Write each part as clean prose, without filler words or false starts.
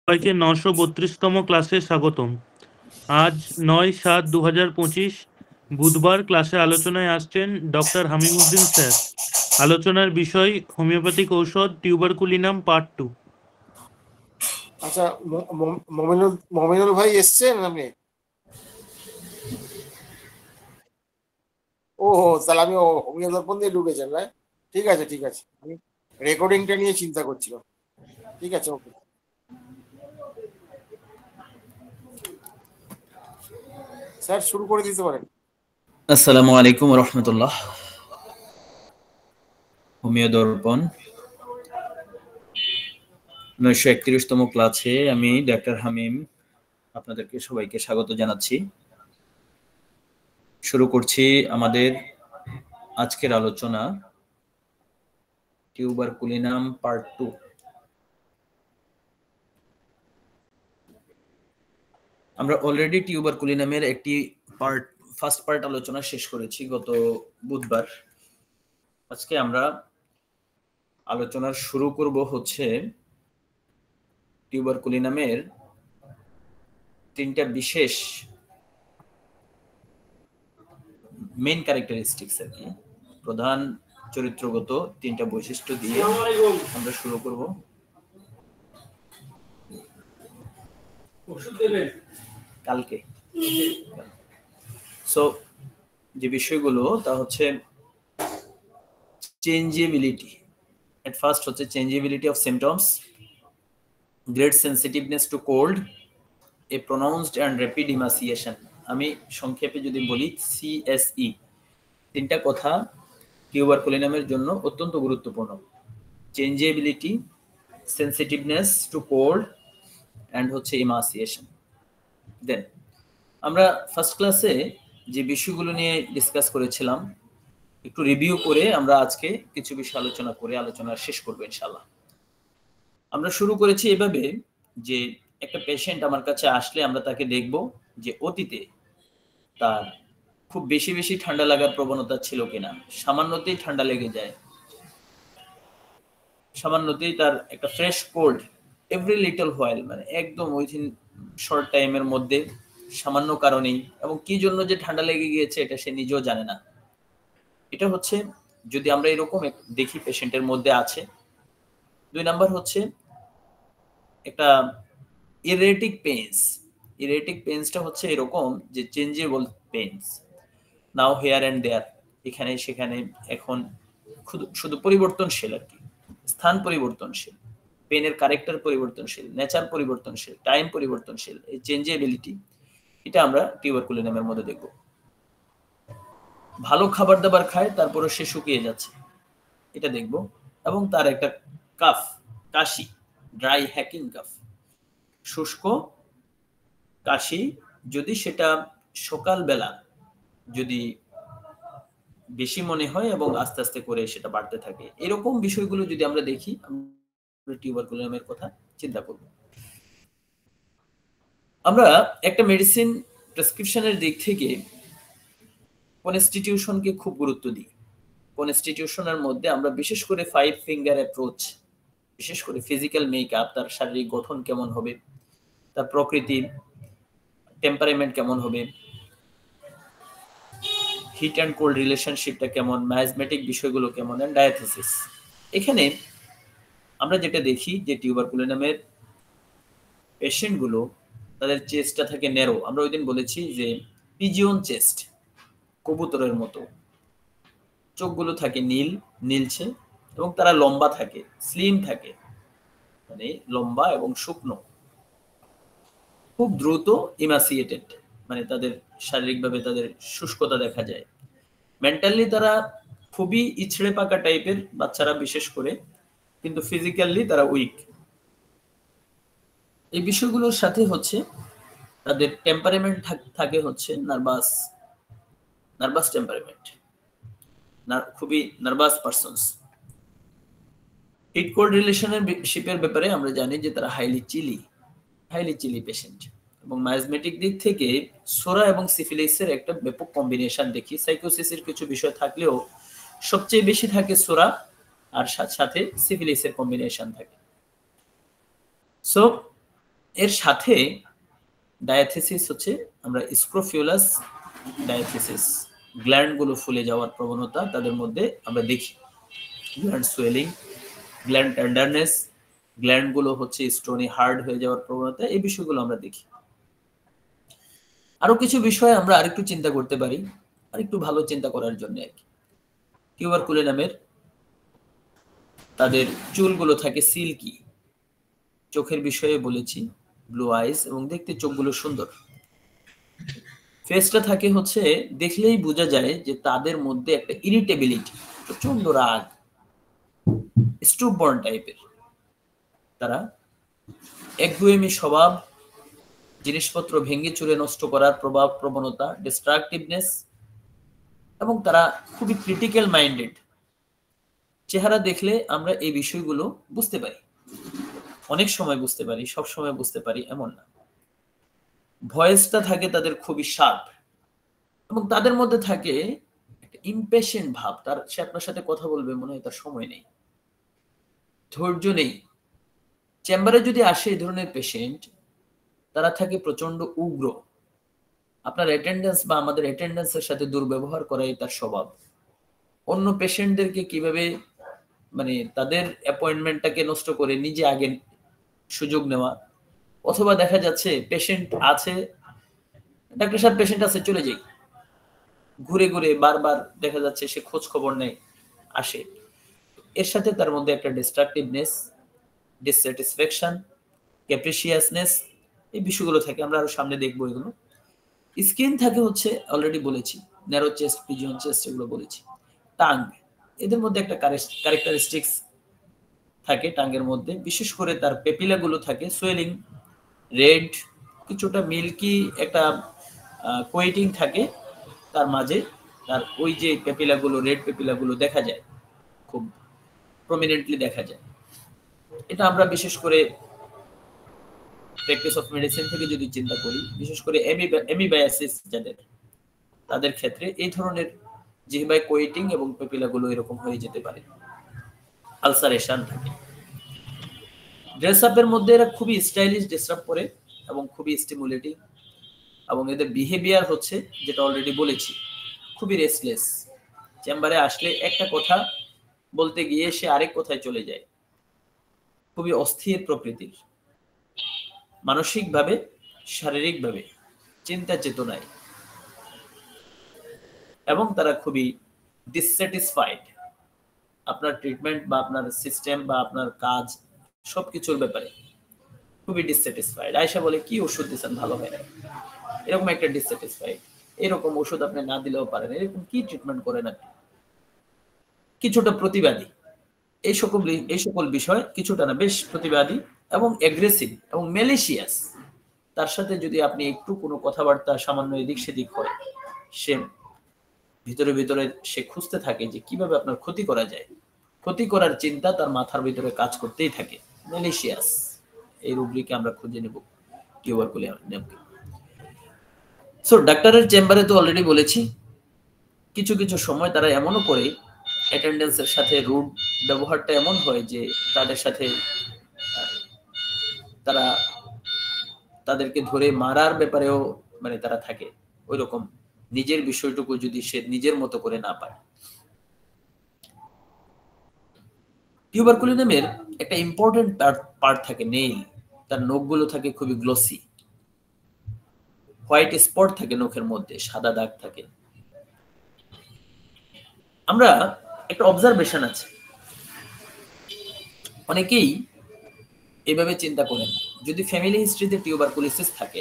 সবাইকে 932তম ক্লাসে স্বাগতম। আজ 9/7/2025 বুধবার ক্লাসে আলোচনায় আসছেন ডক্টর হামিমউদ্দিন স্যার। আলোচনার বিষয় হোমিওপ্যাথিক ঔষধ টিউবারকুলিনাম পার্ট 2। আচ্ছা, মমিনুল ভাই এসছেন আপনি? ও তাহলে আমি হোমিও দর্পণ দিয়ে ঢুকেছেন, রাইট? ঠিক আছে ঠিক আছে, আমি রেকর্ডিংটা নিয়ে চিন্তা করছিলাম। ঠিক আছে, ওকে স্যার, শুরু করে দিতে পারেন। আসসালামু আলাইকুম রহমতুল্লাহ। হোমিও দর্পণ 931তম ক্লাসে আমি ডাক্তার হামিম আপনাদেরকে সবাইকে স্বাগত জানাচ্ছি। শুরু করছি আমাদের আজকের আলোচনা টিউবারকুলিনাম পার্ট 2। আমরা অলরেডি টিউবারকুলিনামের একটি ফার্স্ট পার্ট আলোচনা শেষ করেছি গত বুধবার। আজকে আমরা আলোচনা শুরু করব হচ্ছে টিউবারকুলিনামের তিনটা বিশেষ মেইন ক্যারেক্টারিস্টিক্স আর কি, প্রধান চরিত্রগত তিনটা বৈশিষ্ট্য দিয়ে আমরা শুরু করব। কালকে সো যে বিষয়গুলো তা হচ্ছে চেঞ্জেবিলিটি। এট ফার্স্ট হচ্ছে changeability of symptoms, great sensitiveness to cold, a pronounced and rapid emaciation. আমি সংক্ষেপে যদি বলি সিএসই, তিনটা কথা টিউবারকুলিনামের জন্য অত্যন্ত গুরুত্বপূর্ণ। Changeability, sensitiveness to cold and হচ্ছে ইমাসিয়েশন। দেন আমরা ফার্স্ট ক্লাসে যে বিষয়গুলো নিয়ে ডিসকাস করেছিলাম একটু রিভিউ করে আমরা আজকে কিছু বিষয় আলোচনা করে আলোচনা শেষ করবো ইনশাআল্লাহ। আমরা শুরু করেছি এভাবে যে একটা পেশেন্ট আমার কাছে আসলে আমরা তাকে দেখব যে অতীতে তার খুব বেশি বেশি ঠান্ডা লাগার প্রবণতা ছিল কিনা, সামান্যতেই ঠান্ডা লেগে যায়, সামান্যতেই তার একটা fresh cold every little while, মানে একদম উইথিন শর্ট টাইমের মধ্যে সামান্য কারণেই, এবং কি জন্য যে ঠান্ডা লেগে গিয়েছে এটা সে নিজেও জানে না। এটা হচ্ছে যদি আমরা এরকম দেখি পেশেন্টের মধ্যে আছে। দুই নাম্বার হচ্ছে একটা ইরেটিক পেইনস। ইরেটিক পেইনসটা হচ্ছে এরকম যে changeable pains, now here and there, এখানে সেখানে, এখন শুধু পরিবর্তনশীল আর কি, স্থান পরিবর্তনশীল, পেনের ক্যারেক্টার পরিবর্তনশীল, নেচার পরিবর্তনশীল, টাইম পরিবর্তনশীল। এই চেঞ্জেবিলিটি এটা আমরা টিউবারকুলিনামের মধ্যে দেখব। ভালো খাবার দাবার খায় তারপরে সে শুকিয়ে যাচ্ছে, এটা দেখব। এবং তার একটা কাফ, কাশি, ড্রাই হ্যাকিং কাফ, শুষ্ক কাশি, যদি সেটা সকালবেলা যদি বেশি মনে হয় এবং আস্তে আস্তে করে সেটা বাড়তে থাকে, এরকম বিষয়গুলো যদি আমরা দেখি আমরা টিউবারকুলিনামের কথা চিন্তা করব। আমরা একটা মেডিসিন প্রেসক্রিপশনের দিক থেকে কনস্টিটিউশনকে খুব গুরুত্ব দিই। কনস্টিটিউশনের মধ্যে আমরা বিশেষ করে 5 ফিঙ্গার অ্যাপ্রোচ, বিশেষ করে ফিজিক্যাল মেকআপ, তার শারীরিক গঠন কেমন হবে, তার প্রকৃতি, টেম্পারামেন্ট কেমন হবে, হিট অ্যান্ড কোল্ড রিলেশনশিপটা কেমন, ম্যাজমেটিক বিষয়গুলো কেমন, অ্যান্ড ডায়াথেসিস। এখানে আমরা যেটা দেখি যে টিউবারকুলিনামের পেশেন্টগুলো তাদের চেস্টটা থাকে ন্যারো। আমরা ওই দিন বলেছি যে পিজিয়ন চেস্ট, কবুতরের মতো, চোখগুলো থাকে নীলছে, এবং তারা লম্বা থাকে, স্লিম থাকে, মানে লম্বা এবং শুকনো, খুব দ্রুত ইমাসিয়েটেড, মানে তাদের শারীরিকভাবে তাদের শুষ্কতা দেখা যায়। মেন্টালি তারা খুবই ইছড়ে পাকা টাইপের বাচ্চারা বিশেষ করে, কিন্তু ফিজিক্যালি তারা উইক। এই বিষয়গুলোর সাথে হচ্ছে তাদের টেম্পারামেন্ট থাকে হচ্ছে নার্ভাস টেম্পারামেন্ট, খুবই নার্ভাস পারসনস। হিট কোল্ড রিলেশনশিপের ব্যাপারে আমরা জানি যে তারা হাইলি চিলি পেশেন্ট। এবং ম্যাজমেটিক দিক থেকে সোরা এবং সিফিলিসের একটা ব্যাপক কম্বিনেশন দেখি। সাইকোসিসের কিছু বিষয় থাকলেও সবচেয়ে বেশি থাকে সোরা, আর সাথে সিফিলিসের কম্বিনেশন থাকে। সো এর সাথে ডায়াথেসিস হচ্ছে আমরা স্ক্রোফিউলাস ডায়াথেসিস, গ্ল্যান্ড গুলো ফুলে যাওয়ার প্রবণতা তাদের মধ্যে আমরা দেখি, gland swelling, gland tenderness, gland গুলো হচ্ছে স্টোনি হার্ড হয়ে যাওয়ার প্রবণতা, এই বিষয়গুলো আমরা দেখি। আরো কিছু বিষয় আমরা আরেকটু চিন্তা করতে পারি, আরেকটু ভালো চিন্তা করার জন্য আর কি। টিউবারকুলিনামের তাদের চুলগুলো থাকে সিল্কি, চোখের বিষয়ে বলেছি ব্লু আইস, এবং দেখতে চোখগুলো সুন্দর। ফেসটা থাকে হচ্ছে দেখলেই বোঝা যায় যে তাদের মধ্যে একটা ইরিটেবিলিটি, প্রচন্ড রাগ, স্টুপবর্ন টাইপের, তারা একগুয়েমি স্বভাব, জিনিসপত্র ভেঙে চুরে নষ্ট করার প্রবণতা, ডিস্ট্রাকটিভনেস, এবং তারা খুবই ক্রিটিক্যাল মাইন্ডেড। চেহারা দেখলে আমরা এই বিষয়গুলো বুঝতে পারি, অনেক সময় বুঝতে পারি, সব সময় বুঝতে পারি এমন না। ভয়েসটা থাকে তাদের খুবই শার্প, এবং তাদের মধ্যে থাকে একটা ইমপেশেন্ট ভাব, তার সে আপনার সাথে কথা বলবে মনে হয় তার সময় নেই, ধৈর্য নেই। চেম্বারে যদি আসে এই ধরনের পেশেন্ট, তারা থাকে প্রচন্ড উগ্র, আপনার অ্যাটেন্ডেন্স বা আমাদের অ্যাটেন্ডেন্সের সাথে দুর্ব্যবহার করাই তার স্বভাব। অন্য পেশেন্টদেরকে কিভাবে মানে তাদের অ্যাপয়েন্টমেন্টটাকে নষ্ট করে নিজে আগে সুযোগ নেওয়া, অথবা দেখা যাচ্ছে পেশেন্ট আছে, ডাক্তার সাহেব পেশেন্ট আছে চলে যাই, ঘুরে ঘুরে বারবার দেখা যাচ্ছে সে খোঁজ খবর নেই, আসে। এর সাথে তার মধ্যে একটা ডিস্ট্রাকটিভনেস, ডিসস্যাটিসফ্যাকশন, ক্যাপ্রিসিয়াসনেস, এই বিষয়গুলো থাকে। আমরা আরো সামনে দেখবো এগুলো। স্কিন থাকে হচ্ছে অলরেডি বলেছি, ন্যারো চেস্ট, পিজিয়ন চেস্ট, এগুলো বলেছি। টাং, এদের মধ্যে একটা ক্যারেক্টারিস্টিক্স থাকে টাঙ্গের মধ্যে, বিশেষ করে তার পেপিলা গুলো থাকে সোয়েলিং, রেড, কিছুটা মিল্কি একটা কোয়েটিং থাকে তার মাঝে, তার ওই যে পেপিলা গুলো, রেড পেপিলা গুলো দেখা যায়, খুব প্রমিনেন্টলি দেখা যায়। এটা আমরা বিশেষ করে প্র্যাকটিস অফ মেডিসিন থেকে যদি চিন্তা করি, বিশেষ করে এমিবায়াসিস যাদের, তাদের ক্ষেত্রে এই ধরনের জিহ্বায় কোয়েটিং এবং পেপিলা গুলো এরকম হয়ে যেতে পারে, আলসারেশন থাকে। ড্রেস আপের মধ্যে এরা খুবই স্টাইলিশ ড্রেস আপ করে এবং খুবই স্টিমুলেটিং, এবং এদের বিহেভিয়ার হচ্ছে যেটা অলরেডি বলেছি, খুবই রেস্টলেস। চেম্বারে আসলে একটা কথা বলতে গিয়ে সে আরেক কথায় চলে যায়, খুবই অস্থির প্রকৃতির, মানসিকভাবে, শারীরিকভাবে, চিন্তা চেতনায়, এবং তারা খুবই ডিসস্যাটিসফাইড আপনার ট্রিটমেন্ট বা আপনার সিস্টেম বা আপনার কাজ সবকিছুর ব্যাপারে, খুবই ডিসস্যাটিসফাইড। আয়সা বলে কি ওষুধ দিচ্ছেন ভালো হয় না, এরকম একটা ডিসস্যাটিসফাইড, এরকম ওষুধ আপনি না দিলেও পারেন, এরকম কি ট্রিটমেন্ট করেন আপনি, কিছুটা প্রতিবাদী, এই সকল বিষয়, কিছুটা না বেশ প্রতিবাদী এবং অ্যাগ্রেসিভ এবং ম্যালিশিয়াস। তার সাথে যদি আপনি একটু কোনো কথাবার্তা সামান্য এদিক সেদিক হয়, সে ভিতরে ভিতরে সে খুঁজতে থাকে যে কিভাবে আপনার ক্ষতি করা যায়, ক্ষতি করার চিন্তা তার মাথার ভিতরে কাজ করতেই থাকে, ম্যালিশিয়াস। এই রুব্রিকে আমরা খুঁজে নেব টিউবারকুলিনামকে। সো ডাক্তারের চেম্বারে তো অলরেডি বলেছি, কিছু কিছু সময় তারা এমনও করে, অ্যাটেন্ডেন্সের সাথে রুড ব্যবহারটা এমন হয় যে তাদের সাথে তারা তাদেরকে ধরে মারার ব্যাপারেও মানে তারা থাকে ওই রকম, নিজের বিষয়টুকু যদি সে নিজের মতো করে না পায়। টিউবারকুলিনামের একটা ইম্পর্টেন্ট পার্ট থাকে নেইল, তার নখগুলো থাকে খুবই গ্লসি, হোয়াইট স্পট থাকে নখের মধ্যে, সাদা দাগ থাকে। আমরা একটা অবজারভেশন আছে, অনেকেই এভাবে চিন্তা করেন, যদি ফ্যামিলি হিস্ট্রিতে টিউবারকুলোসিস থাকে,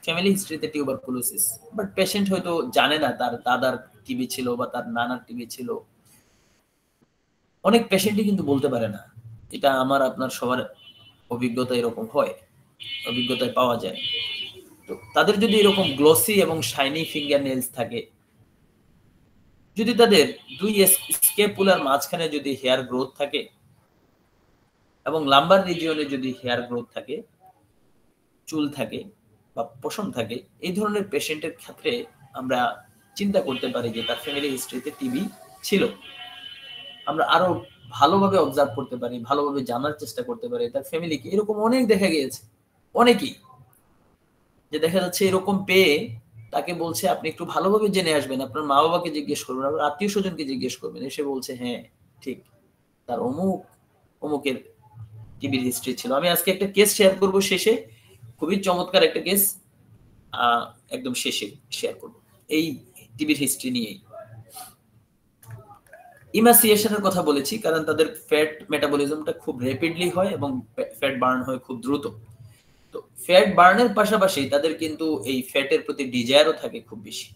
ফ্যামিলি হিস্ট্রিতে টিউবারকুলোসিস, বাট পেশেন্ট হয়তো জানে না তার দাদার টিবি ছিল বা তার নানার টিবি ছিল, অনেক পেশেন্টই কিন্তু বলতে পারে না। এটা আমার আপনার সবার অভিজ্ঞতা এরকম হয়, অভিজ্ঞতায় পাওয়া যায়। তো তাদের যদি এরকম গ্লসি এবং শাইনি ফিঙ্গার নেলস থাকে, যদি তাদের দুই স্কেপুলার মাঝখানে যদি হেয়ার গ্রোথ থাকে, এবং লাম্বার রিজিয়নে যদি হেয়ার গ্রোথ থাকে, চুল থাকে বা পশম থাকে, এই ধরনের পেশেন্টের ক্ষেত্রে আমরা চিন্তা করতে পারি যে তার ফ্যামিলি হিস্ট্রিতে টিবি ছিল। আমরা আরো ভালোভাবে অবজার্ভ করতে পারি, ভালোভাবে জানার চেষ্টা করতে পারি তার ফ্যামিলিকে। এরকম অনেক দেখা গিয়েছে, অনেকেই যে দেখা যাচ্ছে এরকম পেয়ে তাকে বলছে আপনি একটু ভালোভাবে জেনে আসবেন, আপনার মা বাবাকে জিজ্ঞেস করবেন, আপনার আত্মীয় স্বজনকে জিজ্ঞেস করবেন, এসে বলছে হ্যাঁ ঠিক তার অমুকের টিবির হিস্ট্রি ছিল। আমি আজকে একটা কেস শেয়ার করব শেষে, খুবই চমৎকার একটা কেস, একদম শেষে শেয়ার করব এই টিবির হিস্ট্রি নিয়েই। ইমাসিয়েশনের কথা বলেছি কারণ তাদের ফ্যাট মেটাবলিজমটা খুব র্যাপিডলি হয় এবং ফ্যাট বার্ন হয় খুব দ্রুত। তো ফ্যাট বার্নের পাশাপাশি তাদের কিন্তু এই ফ্যাটের প্রতি ডিজায়ারও থাকে খুব বেশি।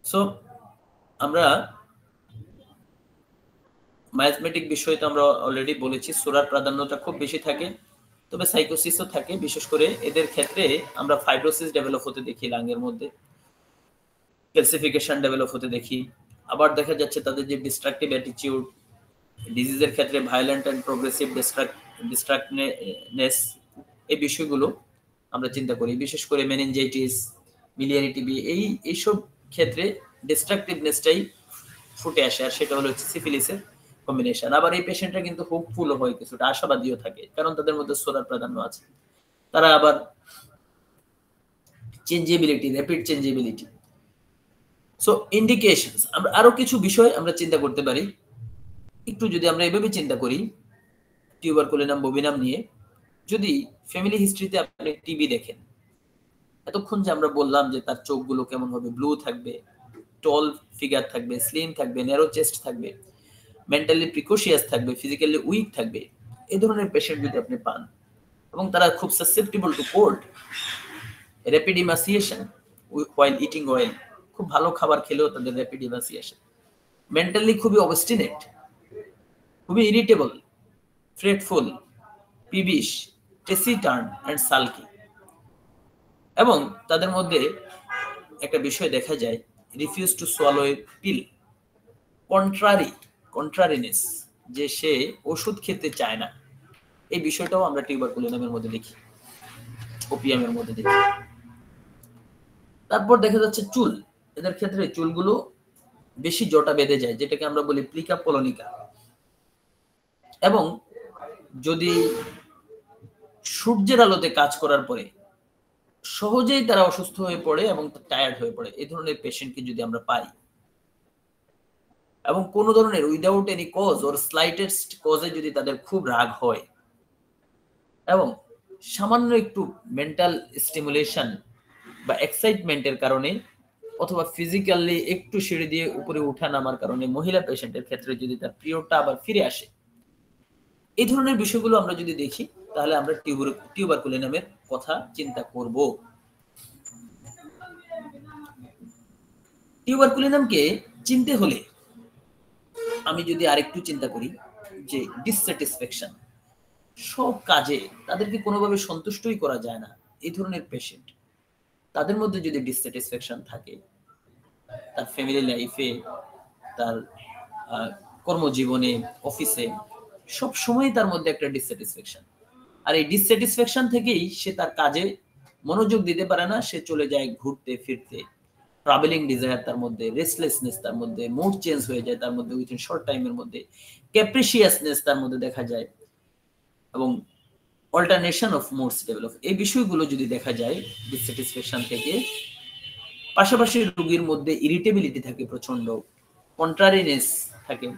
সো আমরা ম্যাথমেটিক বিষয় তো আমরা অলরেডি বলেছি, সোরার প্রাধান্যটা খুব বেশি থাকে, তবে সাইকোসিসও থাকে। বিশেষ করে এদের ক্ষেত্রে আমরা ফাইব্রোসিস ডেভেলপ হতে দেখি, লাংয়ের মধ্যে ক্যালসিফিকেশন ডেভেলপ হতে দেখি। আবার দেখা যাচ্ছে তাদের যে ডিস্ট্রাকটিভ অ্যাটিটিউড, ডিজিজের ক্ষেত্রে ভায়োলেন্ট অ্যান্ড প্রোগ্রেসিভ ডিস্ট্রাক্টনেস, এই বিষয়গুলো আমরা চিন্তা করি। বিশেষ করে মেনিনজাইটিস, মিলিয়ারি টিবি, এইসব ক্ষেত্রে ডিস্ট্রাকটিভনেসটাই ফুটে আসে, আর সেটা হলো সিফিলিসের কম্বিনেশন। আবার এই পেশেন্টরা কিন্তু হোপফুল হয়, কিছুটা আশাবাদীও থাকে, কারণ তাদের মধ্যে সোরার প্রাধান্য আছে। তারা আবার চেঞ্জেবিলিটি, র্যাপিড চেঞ্জেবিলিটি। সো ইন্ডিকেশনস, আমরা আরো কিছু বিষয় আমরা চিন্তা করতে পারি। একটু যদি আমরা এভাবে চিন্তা করি টিউবারকুলিনাম বোভিনাম নিয়ে, যদি ফ্যামিলি হিস্ট্রিতে আপনি টিবি দেখেন, এতক্ষণ যে আমরা বললাম যে তার চোখগুলো কেমন হবে, ব্লু থাকবে, টল ফিগার থাকবে, স্লিম থাকবে, ন্যারো চেস্ট থাকবে, মেন্টালি প্রিকশিয়াস থাকবে, ফিজিক্যালি উইক থাকবে, এই ধরনের পেশেন্ট যদি আপনি পান এবং তারা খুব susceptible to cold, rapid emaciation while eating well, খুব ভালো খাবার খেলেও তাদের র্যাপিড ইমাসিয়েশন, মেন্টালি খুবই অবস্টিনেট, খুবই irritable, fretful, peevish, taciturn and sulky, এবং তাদের মধ্যে একটা বিষয় দেখা যায়, refuse to swallow a pill, contrariness, যে সে ওষুধ খেতে চায় না। এই বিষয়টাও আমরা টিউবারকুলিনামের মধ্যে দেখি, ওপিয়ামের মধ্যে দেখি। তারপর দেখা যাচ্ছে চুল, এদের ক্ষেত্রে চুলগুলো বেশি জটা বেঁধে যায়, যেটাকে আমরা বলি প্লিকা পলোনিকা, এবং যদি সূর্যের আলোতে কাজ করার পরে সহজেই তারা অসুস্থ হয়ে পড়ে এবং টায়ার্ড হয়ে পড়ে। এই ধরনের পেশেন্টকে যদি আমরা পাই এবং কোনো ধরনের উইদাউট এনি কজ ওর স্লাইটেস্ট কজে যদি তাদের খুব রাগ হয় এবং সামান্য একটু মেন্টাল স্টিমুলেশন বা এক্সাইটমেন্টের কারণে অথবা ফিজিক্যালি একটু সিঁড়ি দিয়ে উপরে উঠা নামার কারণে মহিলা পেশেন্টের ক্ষেত্রে যদি তার পিরিয়ডটা আবার ফিরে আসে, এই ধরনের বিষয়গুলো আমরা যদি দেখি তাহলে আমরা টিউবারকুলিনামের কথা চিন্তা করব। টিউবারকুলিনামকে চিনতে হলে আমি যদি আরেকটু চিন্তা করি যে ডিসস্যাটিসফ্যাকশন, সব কাজে তাদেরকে কোনোভাবে সন্তুষ্টই করা যায় না, এই ধরনের পেশেন্ট, তাদের মধ্যে যদি ডিসস্যাটিসফ্যাকশন থাকে, তার ফ্যামিলি লাইফে, তার কর্মজীবনে, অফিসে, সব সময় তার মধ্যে একটা ডিসস্যাটিসফ্যাকশন, আর এই ডিসস্যাটিসফ্যাকশন থেকেই সে তার কাজে মনোযোগ দিতে পারে না, সে চলে যায় ঘুরতে ফিরতে, ট্রাভেলিং ডিজায়ার তার মধ্যে, রেস্টলেসনেস তার মধ্যে, মুড চেঞ্জ হয়ে যায় তার মধ্যে উইথিন শর্ট টাইমের মধ্যে, ক্যাপ্রিশিয়াসনেস তার মধ্যে দেখা যায়, এবং অল্টারনেশন অফ মুডস ডেভেলপ। এই বিষয়গুলো যদি দেখা যায় ডিসস্যাটিসফ্যাকশন থেকে, পাশাপাশি রোগীর মধ্যে ইরিটেবিলিটি থাকে প্রচন্ড, কন্ট্রারিনেস থাকে,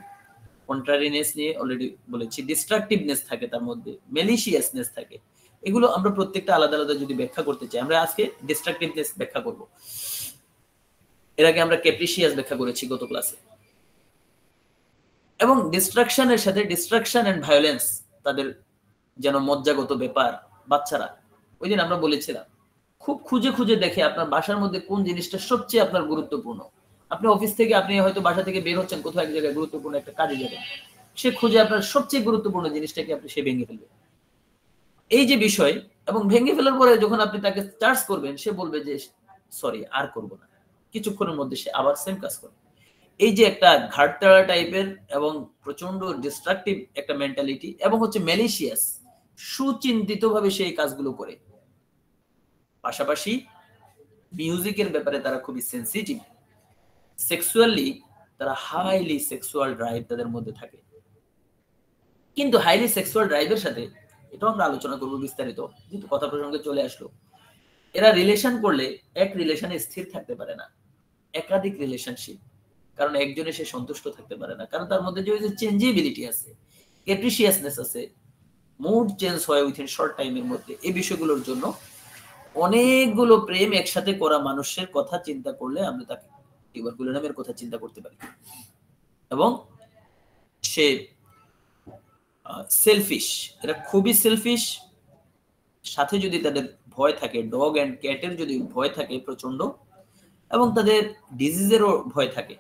কন্ট্রারিনেস নিয়ে অলরেডি বলেছি, ডিস্ট্রাকটিভনেস থাকে তার মধ্যে, মেলিশিয়াসনেস থাকে। এগুলো আমরা প্রত্যেকটা আলাদা আলাদা যদি ব্যাখ্যা করতে চাই, আমরা আজকে ডিস্ট্রাকটিভনেস ব্যাখ্যা করব, এর আগে আমরা ক্যাপ্রিশিয়াস ব্যাখ্যা করেছি গত ক্লাসে। এবং ডিস্ট্রাকশনের সাথে ডিস্ট্রাকশন এন্ড ভায়োলেন্স, তাদের যেন মজ্জাগত ব্যাপার। বাচ্চারা, ওই দিন আমরা বলেছিলাম, খুব খুঁজে খুঁজে দেখে আপনার বাসার মধ্যে কোন জিনিসটা সবচেয়ে আপনার গুরুত্বপূর্ণ। আপনি অফিস থেকে, আপনি হয়তো বাসা থেকে বের হচ্ছেন, কোথাও এক জায়গায় গুরুত্বপূর্ণ একটা কাজে যাবেন, সে খুঁজে আপনার সবচেয়ে গুরুত্বপূর্ণ জিনিসটাকে আপনি সে ভেঙে ফেলবে। এই যে বিষয়, এবং ভেঙে ফেলার পরে যখন আপনি তাকে চার্জ করবেন, সে বলবে যে সরি আর করব না, কিছুক্ষণের মধ্যে সে আবার সেম কাজ করবে। এই যে একটা ঘাটতাড়া টাইপের এবং প্রচন্ড ডিস্ট্রাকটিভ একটা মেন্টালিটি, এবং হচ্ছে ম্যালিশিয়াস, সুচিন্তিত ভাবে সেই কাজগুলো করে। পাশাপাশি মিউজিকের ব্যাপারে তারা খুবই সেন্সিটিভ, সেক্সুয়ালি তারা হাইলি সেক্সুয়াল ড্রাইভ তাদের মধ্যে থাকে। কিন্তু হাইলি সেক্সুয়াল ড্রাইভের সাথে এটাও আমরা আলোচনা করব বিস্তারিত, যেহেতু কথা প্রসঙ্গে চলে আসলো। এরা রিলেশন করলে এক রিলেশনে স্থির থাকতে পারে না, একাধিক রিলেশনশিপ, কারণ একজনে সে সন্তুষ্ট থাকতে পারে না, কারণ তার মধ্যে যে চেঞ্জেবিলিটি আছে, ক্যাপ্রিসিয়াসনেস আছে, মুড চেঞ্জ হয় উইথিন শর্ট টাইমের মধ্যে। এই বিষয়গুলোর জন্য অনেকগুলো প্রেম একসাথে করা মানুষের কথা চিন্তা করলে আমরা তাকে টিউবারকুলোনামের কথা চিন্তা করতে পারি। এবং সে সেলফিশ, এরা খুবই সেলফিশ, সাথে যদি তাদের ভয় থাকে, ডগ এন্ড ক্যাটের যদি ভয় থাকে প্রচন্ড, এবং তাদের ডিজিজেরও ভয় থাকে,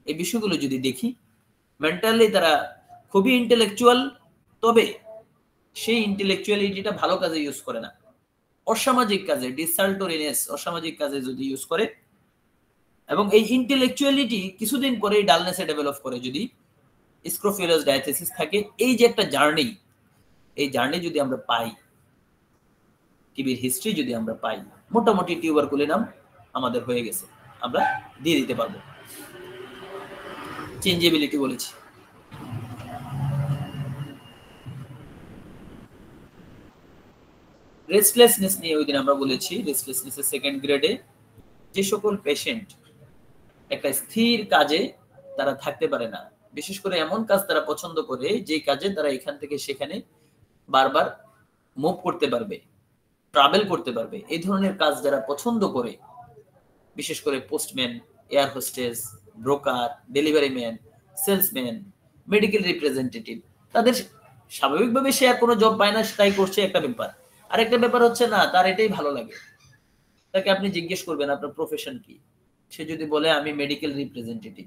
এই বিষয়গুলো যদি দেখি, মেন্টালি তারা খুবই ইন্টেলেকচুয়াল, তবে সেই ইন্টেলেকচুয়ালিটিটা ভালো কাজে ইউজ করে না, অসামাজিক কাজে, ডিসাল্টোরিনেস, অসামাজিক কাজে যদি ইউজ করে, এবং এই ইন্টেলেকচুয়ালিটি কিছুদিন পরে ডালনেসে ডেভেলপ করে যদি স্ক্রোফিউলাস ডায়াথেসিস থাকে। এই যে একটা জার্নি, এই জার্নি যদি আমরা পাই, টিবির হিস্ট্রি যদি আমরা পাই, মোটামুটি টিউবারকুলিনাম আমাদের হয়ে গেছে, আমরা দিয়ে দিতে পারবো। চেঞ্জেবিলিটি বলেছি। রেস্টলেসনেস নিয়ে ওই দিন আমরা বলেছি, রেস্টলেসনেসের সেকেন্ড গ্রেডে যে সকল পেশেন্ট একটা স্থির কাজে তারা থাকতে পারে না, বিশেষ করে এমন কাজ তারা পছন্দ করে যে কাজে তারা এখান থেকে সেখানে বারবার মুভ করতে পারবে, ট্রাভেল করতে পারবে, এই ধরনের কাজ যারা পছন্দ করে, বিশেষ করে postman, air hostess, broker, delivery man, salesman, medical representative, তাদের স্বাভাবিকভাবে সে আর কোনো জব পায় না, সেটাই করছে একটা ব্যাপার। আরেকটা ব্যাপার হচ্ছে না, তার এটাই ভালো লাগে। তাকে আপনি জিজ্ঞেস করবেন আপনার প্রফেশন কি, সে যদি বলে আমি মেডিকেল রিপ্রেজেন্টেটিভ,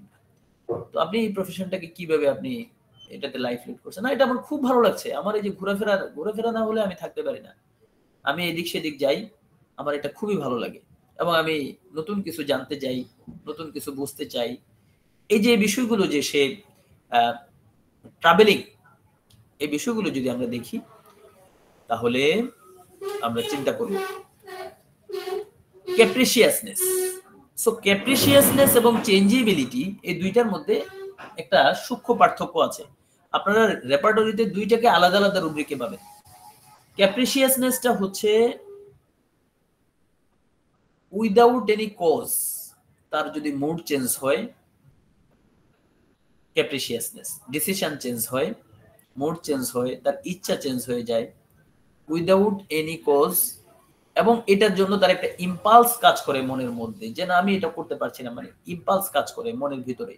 তো আপনি এই প্রফেশনটাকে কিভাবে আপনি এটাতে লাইফ লিড করছেন? না, এটা আমার খুব ভালো লাগছে, আমার এই যে ঘোরাফেরা না হলে আমি থাকতে পারি না, আমি এদিক সেদিক যাই, আমার এটা খুবই ভালো লাগে, এবং আমি নতুন কিছু জানতে চাই, নতুন কিছু বুঝতে চাই। এই যে বিষয়গুলো, যে সে ট্রাভেলিং, এই বিষয়গুলো যদি আমরা দেখি, তাহলে আমরা চিন্তা করব ক্যাপ্রিসিয়াসনেস। সো ক্যাপ্রিসিয়াসনেস এবং চেঞ্জেবিলিটি, এই দুইটার মধ্যে একটা সূক্ষ্ম পার্থক্য আছে। আপনারা রেপার্টরিতে দুইটাকে আলাদা আলাদা রুব্রিকে পাবেন। ক্যাপ্রিসিয়াসনেসটা হচ্ছে উইদাউট এনি কজ, তার যদি মুড চেঞ্জ হয়, ক্যাপ্রিসিয়াসনেস, ডিসিশন চেঞ্জ হয়, মুড চেঞ্জ হয়, তার ইচ্ছা চেঞ্জ হয়ে যায় উইদাউট এনি কজ, এবং এটার জন্য তার একটা ইম্পালস কাজ করে মনের মধ্যে, যে না আমি এটা করতে পারছি না, মানে ইম্পালস কাজ করে মনের ভিতরে।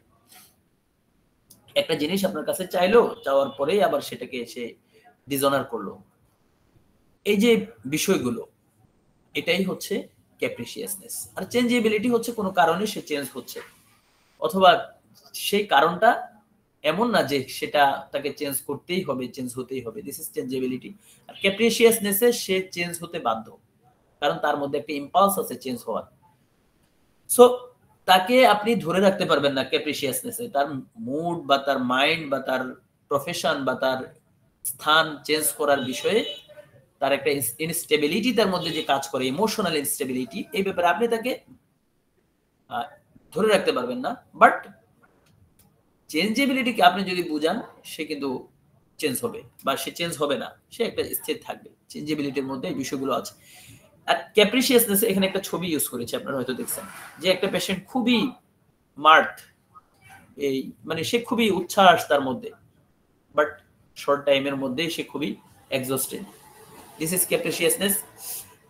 একটা জিনিস আপনার কাছে চাইলো, চাওয়ার পরেই আবার সেটাকে এসে ডিসঅনার করলো, এই যে বিষয়গুলো, এটাই হচ্ছে ক্যাপ্রিসিয়াসনেস। আর চেঞ্জেবিলিটি হচ্ছে কোনো কারণে সে চেঞ্জ হচ্ছে, অথবা সেই কারণটা এমন না যে সেটা তাকে চেঞ্জ করতেই হবে, চেঞ্জ হতেই হবে, দিস ইজ চেঞ্জেবিলিটি। আর ক্যাপ্রিসিয়াসনেসে সে চেঞ্জ হতে বাধ্য, কারণ তার মধ্যে একটা ইম্পালস আছে চেঞ্জ হওয়ার। সো তাকে আপনি ধরে রাখতে পারবেন না ক্যাপ্রিসিয়াসনেসে, তার মুড বা তার মাইন্ড বা তার প্রফেশন বা তার স্থান চেঞ্জ করার বিষয়ে তার একটা ইনস্টেবিলিটি তার মধ্যে যে কাজ করে, ইমোশনাল ইনস্টেবিলিটি, এই ব্যাপারে আপনি তাকে ধরে রাখতে পারবেন না। বাট চেঞ্জেবিলিটিকে আপনি যদি বুঝান, সে কিন্তু চেঞ্জ হবে, বা সে চেঞ্জ হবে না, সে একটা স্থির থাকবে। চেঞ্জেবিলিটির মধ্যে এই বিষয়গুলো আছে। আর ক্যাপ্রিসিয়াসনেস, এখানে একটা ছবি ইউজ করেছে, আপনারা হয়তো দেখছেন, যে একটা পেশেন্ট খুবই মার্ট, এই মানে সে খুবই উচ্ছ্বাস তার মধ্যে, বাট শর্ট টাইমের মধ্যে সে খুবই এক্সস্টেড। This is capriciousness.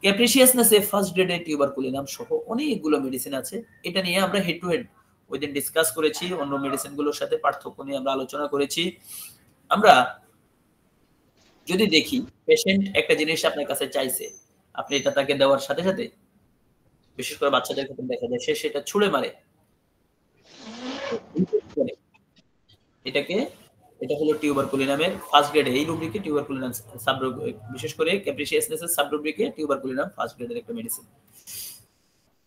ক্যাপ্রিসিয়াসনেসে ফার্স্ট গ্রেডে টিউবারকুলিনাম সহ অনেকগুলো মেডিসিন আছে। এটা নিয়ে আমরা হেড টু হেড ওই দিন ডিসকাস করেছি, অন্য মেডিসিনগুলোর সাথে পার্থক্য নিয়ে আমরা আলোচনা করেছি। আমরা যদি দেখি, পেশেন্ট একটা জিনিস আপনার কাছে চাইছে, আপনি এটা তাকে দেওয়ার সাথে সাথে, বিশেষ করে বাচ্চাদের ক্ষেত্রে দেখা যায়, সে সেটা ছুঁড়ে মারে। এটা হলো টিউবারকুলিনামের ফার্স্ট গ্রেডে, এই রুব্রিকে টিউবারকুলিনাম বিশেষ করে ক্যাপ্রিসিয়াসনেসের সাবরুব্রিকে টিউবারকুলিনাম ফার্স্ট গ্রেডের একটা মেডিসিন।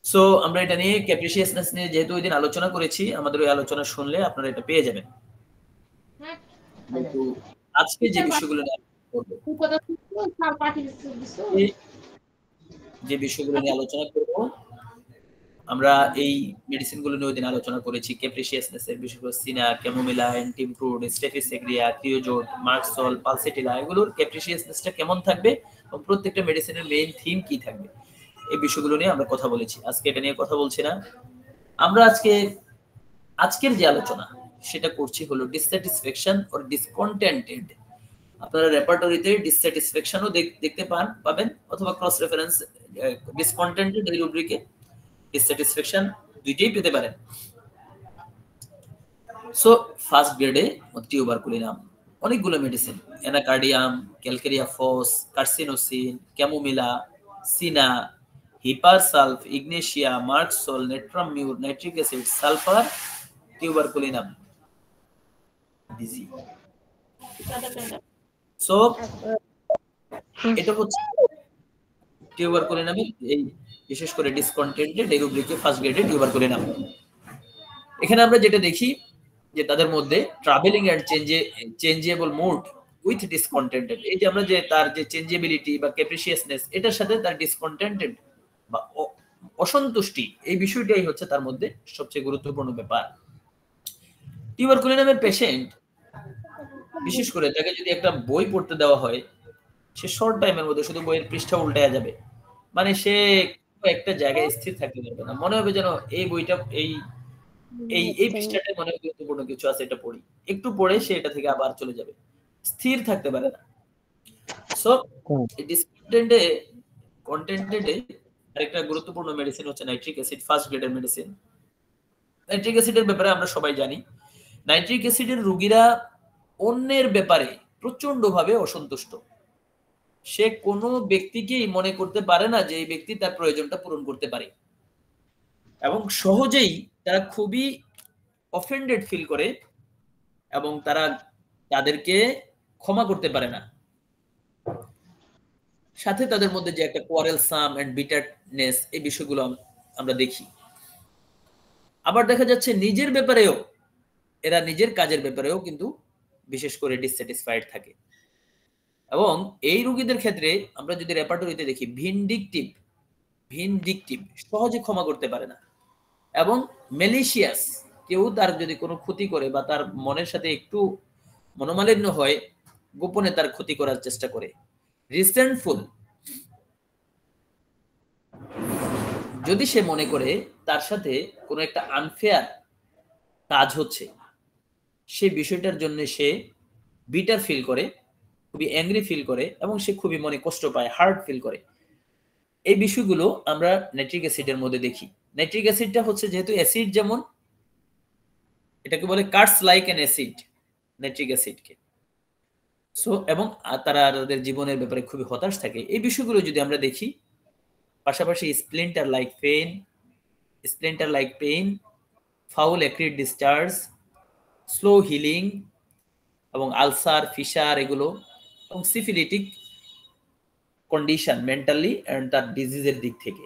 সো আমরা এটা নিয়ে ক্যাপ্রিসিয়াসনেস নিয়ে যেহেতু ওই দিন আলোচনা করেছি, আমাদের ওই আলোচনা শুনলে আপনারা এটা পেয়ে যাবেন। কিন্তু আজকে যে বিষয়গুলো নিয়ে আলোচনা করব, আমরা এই মেডিসিনগুলো নিয়ে ওইদিন আলোচনা করেছি, ক্যাপ্রিসিয়াসনেস এর বিশেষ করে সিনা, ক্যামোমিলা, এন্টিমপ্রুড, স্টেফিসেগ্রিয়া, ক্রিওজোট, মার্কসল, পালসেটিলা, এগুলোর ক্যাপ্রিসিয়াসনেসটা কেমন থাকবে এবং প্রত্যেকটা মেডিসিনের মেইন থিম কি থাকবে, এই বিষয়গুলো নিয়ে আমরা কথা বলেছি। আজকে এটা নিয়ে কথা বলছি না। আমরা আজকের যে আলোচনা সেটা করছি হলো ডিসস্যাটিসফ্যাকশন অর ডিসকন্টেন্টেড। আপনারা রেপার্টরিতে ডিসস্যাটিসফ্যাকশনও দেখতে পাবেন অথবা ক্রস রেফারেন্স ডিসকন্টেন্টেড এই রুব্রিকে ডিসস্যাটিসফ্যাকশন দুইটাই পেতে পারেন। সো ফার্স্ট গ্রেডে টিউবারকুলিনাম অনেকগুলো medicine, anacardium, calcarea phos, carcinosin, chamomilla, cina, hepar sulph, ignatia, merc sol, natrum mur, nitric acid, sulphur, tuberculinum ডিজি। সো এটা হচ্ছে টিউবারকুলিনামের এই বিশেষ করে ডিসকন্টেন্টেড এই রুব্রিকে ফার্স্ট গ্রেডে টিউবারকুলিনাম। এখানে আমরা যেটা দেখি যে তাদের মধ্যে travelling and changeable mood with discontented, এই যে আমরা যে তার যে চেঞ্জেবিলিটি বা ক্যাপ্রিসিয়াসনেস এটার সাথে তার ডিসকন্টেন্টেড বা অসন্তুষ্টি, এই বিষয়টাই হচ্ছে তার মধ্যে সবচেয়ে গুরুত্বপূর্ণ ব্যাপার। টিউবারকুলিনামের পেশেন্ট বিশেষ করে তাকে যদি একটা বই পড়তে দেওয়া হয়, সে শর্ট টাইমের মধ্যে শুধু বইয়ের পৃষ্ঠা উল্টায়া যাবে, মানে সে একটা জায়গায় স্থির থাকতে পারবে না, মনে হবে যেন এই বইটা এই পৃষ্ঠাটায় মনে হয় গুরুত্বপূর্ণ কিছু আছে, এটা পড়ি, একটু পড়ে সে এটা থেকে আবার চলে যাবে, স্থির থাকতে পারে না। সো ডিসকন্টেন্টেডে আরেকটা গুরুত্বপূর্ণ মেডিসিন হচ্ছে নাইট্রিক অ্যাসিড, ফার্স্ট গ্রেডের মেডিসিন। নাইট্রিক অ্যাসিডের ব্যাপারে আমরা সবাই জানি, নাইট্রিক অ্যাসিডের রোগীরা অন্যের ব্যাপারে প্রচন্ডভাবে অসন্তুষ্ট। সে কোনো ব্যক্তিকেই মনে করতে পারে না যে এই ব্যক্তি তার প্রয়োজনটা পূরণ করতে পারে, এবং সহজেই তারা খুবই অফেন্ডেড ফিল করে এবং তারা তাদেরকে ক্ষমা করতে পারে না। সাথে তাদের মধ্যে যে একটা কোয়ারেলসাম এন্ড বিটারনেস, এই বিষয়গুলো আমরা দেখি। আবার দেখা যাচ্ছে নিজের ব্যাপারেও, এরা নিজের কাজের ব্যাপারেও কিন্তু বিশেষ করে ডিসস্যাটিসফাইড থাকে। এবং এই রোগীদের ক্ষেত্রে আমরা যদি রেপার্টরিতে দেখি, ভিনডিকটিভ, সহজে ক্ষমা করতে পারে না, এবং ম্যালিশিয়াস, কেউ তার যদি কোনো ক্ষতি করে বা তার মনের সাথে একটু মনোমালিন্য হয়, গোপনে তার ক্ষতি করার চেষ্টা করে। রিসেন্টফুল, যদি সে মনে করে তার সাথে কোনো একটা আনফেয়ার কাজ হচ্ছে, সেই বিষয়টার জন্য সে বিটার ফিল করে, খুবই অ্যাংরি ফিল করে, এবং সে খুবই মনে কষ্ট পায়, হার্ট ফিল করে। এই বিষয়গুলো আমরা নাইট্রিক অ্যাসিডের মধ্যে দেখি। নাইট্রিক অ্যাসিডটা হচ্ছে যেহেতু অ্যাসিড, যেমন এটাকে বলে cuts like an acid, nitric অ্যাসিডকে। সো এবং তারা তাদের জীবনের ব্যাপারে খুবই হতাশ থাকে। এই বিষয়গুলো যদি আমরা দেখি, পাশাপাশি splinter like pain, foul acrid discharge, slow healing, এবং আলসার, ফিশার, এগুলো, এবং সিফিলিটিক কন্ডিশন মেন্টালি এন্ড তার ডিজিজের দিক থেকে।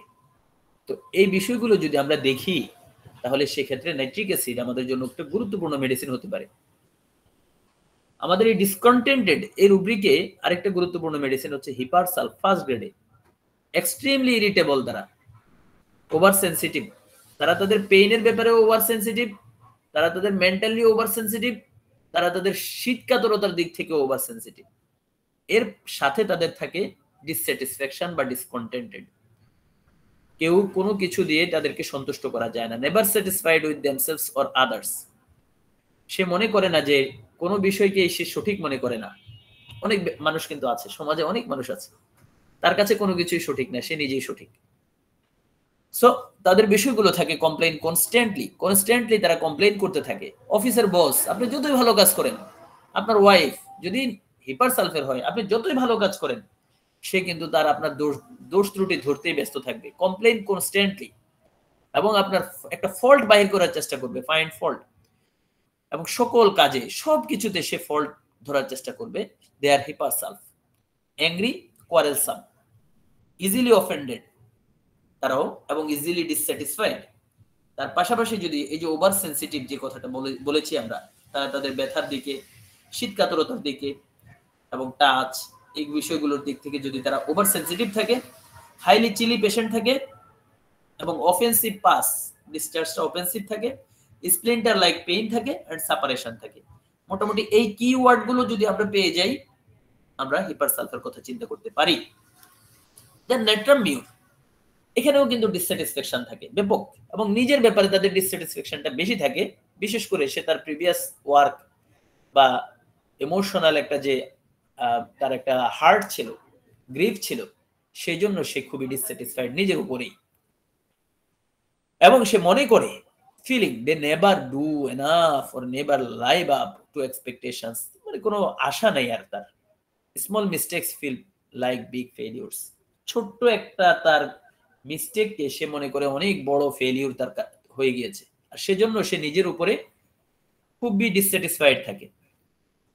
তো এই বিষয়গুলো যদি আমরা দেখি, তাহলে সেক্ষেত্রে নাইট্রিক অ্যাসিড আমাদের জন্য একটা গুরুত্বপূর্ণ মেডিসিন হতে পারে। আমাদের এই ডিসকন্টেন্টেড এই রুব্রিকে আরেকটা গুরুত্বপূর্ণ মেডিসিন হচ্ছে হিপারসালফ, ফার্স্ট গ্রেডে। এক্সট্রিমলি ইরিটেবল, তারা ওভার সেন্সিটিভ, তারা তাদের পেইনের ব্যাপারে ওভার সেন্সিটিভ, তারা তাদের মেন্টালি ওভার সেন্সিটিভ, তারা তাদের শীতকাতরতার দিক থেকে ওভার সেন্সিটিভ। এর সাথে তাদের থাকে ডিসস্যাটিসফ্যাকশন বা ডিসকন্টেন্টেড, কেউ কোনো কিছু দিয়ে তাদেরকে সন্তুষ্ট করা যায় না, never satisfied with themselves or others. সে মনে করে না যে কোনো বিষয়কে সে সঠিক মনে করে না। অনেক মানুষ কিন্তু আছে সমাজে, অনেক মানুষ আছে তার কাছে কোনো কিছুই সঠিক না, সে নিজেই সঠিক। সো তাদের বিষয়গুলো থাকে কমপ্লেইন, কনস্ট্যান্টলি তারা কমপ্লেইন করতে থাকে। অফিসের বস, আপনি যতই ভালো কাজ করেন, আপনার ওয়াইফ যদি হিপারসালফের হয়, আপনি যতই ভালো কাজ করেন, সে কিন্তু তার আপনার দোষ ত্রুটি ধরতেই ব্যস্ত থাকবে, কমপ্লেইন কনস্ট্যান্টলি, এবং আপনার একটা ফল্ট বাইর করার চেষ্টা করবে, ফাইন্ড ফল্ট, এবং সকল কাজে সবকিছুতে সে ফল্ট ধরার চেষ্টা করবে। দে আর হিপারসালফ, অ্যাংরি, কোয়ারেলসাম, ইজিলি অফেন্ডেড তারাও, এবং ইজিলি ডিসস্যাটিসফাইড। তার পাশাপাশি যদি এই যে ওভার সেন্সিটিভ যে কথাটা বলেছি আমরা, তারা তাদের ব্যথার দিকে, শীতকাতরতার দিকে, এবং টাচ, এই বিষয়গুলোর দিক থেকে যদি তারা ওভার সেন্সিটিভ থাকে, হাইলি চিলি পেশেন্ট থাকে, এবং অফেন্সিভ পাস, ডিসচার্জটা অফেন্সিভ থাকে, স্প্লিন্টার লাইক পেইন থাকে এন্ড সেপারেশন থাকে। মোটামুটি এই কিওয়ার্ড গুলো যদি আমরা পেয়ে যাই আমরা হিপারসালফার কথা চিন্তা করতে পারি। দেন নেট্রাম মিউর, এখানেও কিন্তু ডিসস্যাটিসফ্যাকশন থাকে ব্যাপক, এবং নিজের ব্যাপারে তাদের ডিসস্যাটিসফ্যাকশনটা বেশি থাকে, বিশেষ করে সে তার প্রিভিয়াস ওয়ার্ক বা ইমোশনাল একটা যে তার একটা হার্ট ছিল, গ্রিফ ছিল, সেই জন্য সে খুবই ডিসস্যাটিসফাইড নিজের উপরেই, এবং সে মনে করে feeling they never do enough or never live up to expectations, মানে কোনো আশা নাই আর তার। Small mistakes feel like big failures, ছোট্ট একটা তার মিস্টেককে সে মনে করে অনেক বড় ফেলিউর তার হয়ে গিয়েছে, আর সেজন্য সে নিজের উপরে খুবই ডিসস্যাটিসফাইড থাকে।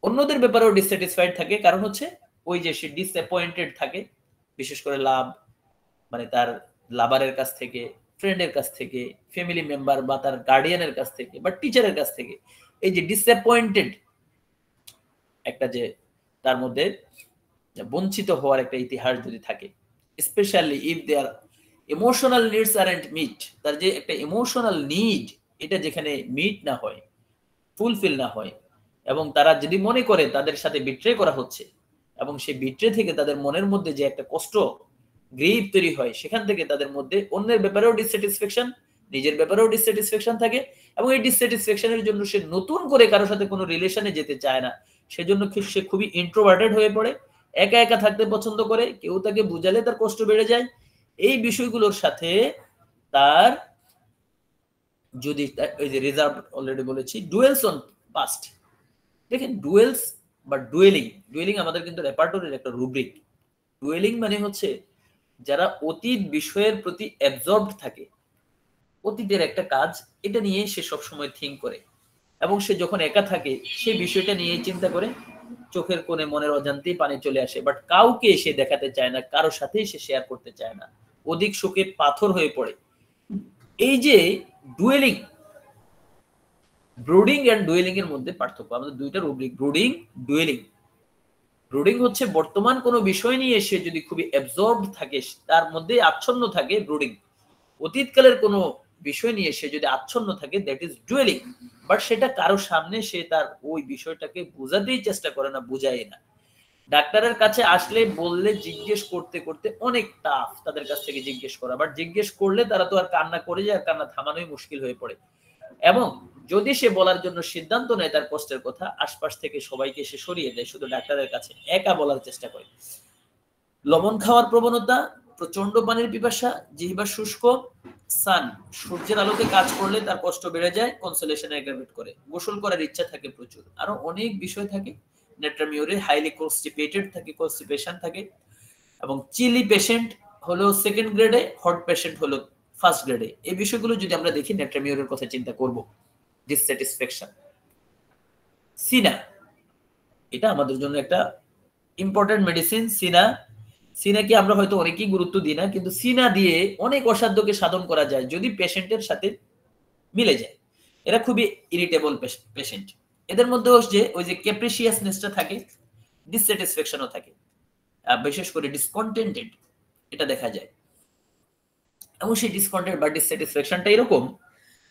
অন্যদের ব্যাপারেও ডিসস্যাটিসফাইড থাকে, কারণ হচ্ছে ওই যে সে ডিসঅ্যাপয়েন্টেড থাকে, বিশেষ করে লাভ মানে তার লাভারের কাছ থেকে, ফ্রেন্ডের কাছ থেকে, ফ্যামিলি মেম্বার বা তার গার্ডিয়ানের কাছ থেকে বা টিচারের কাছ থেকে। এই যে ডিসঅ্যাপয়েন্টেড একটা যে তার মধ্যে বঞ্চিত হওয়ার একটা ইতিহাস যদি থাকে, specially if their emotional needs aren't met, তার যে একটা ইমোশনাল নিড এটা যেখানে মিট না হয়, ফুলফিল না হয়, এবং তারা যদি মনে করে তাদের সাথে বিট্রে করা হচ্ছে, এবং সেই বিট্রে থেকে তাদের মনের মধ্যে যে একটা কষ্ট গ্রিপ তৈরি হয়, সেখান থেকে তাদের মধ্যে অন্যের ব্যাপারেও ডিসস্যাটিসফ্যাকশন, নিজের ব্যাপারেও ডিসস্যাটিসফ্যাকশন থাকে, এবং এই ডিসস্যাটিসফ্যাকশনের জন্য সে নতুন করে কারোর সাথে কোনো রিলেশনে যেতে চায় না, সেজন্য সে খুবই ইন্ট্রোভার্টেড হয়ে পড়ে, একা একা থাকতে পছন্দ করে, কেউ তাকে বুঝালে তার কষ্ট বেড়ে যায়। এই বিষয়গুলোর সাথে তার যদি ওই যে রিজার্ভ অলরেডি বলেছি, ডুয়েলস অন পাস্ট, দেখেন ডুয়েলস বা ডুয়েলিং, ডুয়েলিং আমাদের কিন্তু রেপার্টরির একটা রুব্রিক। ডুয়েলিং মানে হচ্ছে যারা অতীত বিষয়ের প্রতি অ্যাবজর্বড থাকে, অতীতের একটা কাজ এটা নিয়ে সে সবসময় থিঙ্ক করে, এবং সে যখন একা থাকে সেই বিষয়টা নিয়ে চিন্তা করে, চোখের কোণে মনের অজান্তেই পানি চলে আসে, বাট কাউকে সে দেখাতে চায় না, কারোর সাথেই সে শেয়ার করতে চায় না, অধিক শোকে পাথর হয়ে পড়ে। এই যে ডুয়েলিং, ব্রুডিং এন্ড ডুয়েলিং এর মধ্যে পার্থক্য, আমাদের দুইটা রুব্রিক, ব্রুডিং, ডুয়েলিং। ব্রুডিং হচ্ছে বর্তমান কোনো বিষয় নিয়ে সে যদি খুবই অ্যাবজর্বড থাকে, তার মধ্যে আচ্ছন্ন থাকে, ব্রুডিং। অতীতকালের কোনো বিষয় নিয়ে সে যদি আচ্ছন্ন থাকে, দ্যাট ইজ ডুয়েলিং, বাট সেটা কারোর সামনে সে তার ওই বিষয়টাকে বোঝাতেই চেষ্টা করে না, বুঝায় না। ডাক্তারের কাছে আসলে বললে জিজ্ঞেস করতে করতে অনেক টাফ তাদের কাছ থেকে জিজ্ঞেস করা, বাট জিজ্ঞেস করলে তারা তো আর কান্না করে যায়, আর কান্না থামানোই মুশকিল হয়ে পড়ে। এবং যদি সে বলার জন্য সিদ্ধান্ত নেয় তার কষ্টের কথা, আশপাশ থেকে সবাইকে সে সরিয়ে দেয়, শুধু ডাক্তারের কাছে একা বলার চেষ্টা করে। লবণ খাওয়ার প্রবণতা, প্রচন্ড পানির পিপাসা, জিহ্বা শুষ্ক, সান, সূর্যের আলোতে কাজ করলে তার কষ্ট বেড়ে যায়, কনসোলেশন অ্যাগ্রাভেট করে, গোসল করার ইচ্ছা থাকে প্রচুর, আরো অনেক বিষয় থাকে। নেট্রামিউরে হাইলি কনস্টিপেটেড থাকে, কনস্টিপেশন থাকে, এবং চিলি পেশেন্ট হলো সেকেন্ড গ্রেডে, হট পেশেন্ট হলো ফার্স্ট গ্রেডে। এই বিষয়গুলো যদি আমরা দেখি নেট্রামিউরের কথা চিন্তা করব। ডিসস্যাটিসফ্যাকশন, সিনা, এটা আমাদের জন্য একটা ইম্পর্টেন্ট মেডিসিন। সিনা, সিনাকে আমরা হয়তো অনেকেই গুরুত্ব দিই না, কিন্তু সিনা দিয়ে অনেক অসাধ্যকে সাধন করা যায় যদি পেশেন্টের সাথে মিলে যায়। এরা খুবই ইরিটেবল পেশেন্ট, এদের মধ্যে ওই যে ক্যাপ্রিসিয়াসনেসটা থাকে, ডিসস্যাটিসফ্যাকশনও থাকে, বিশেষ করে ডিসকন্টেন্টেড এটা দেখা যায়। এবং সেই ডিসকন্টেন্ট বা ডিসস্যাটিসফ্যাকশনটা এরকম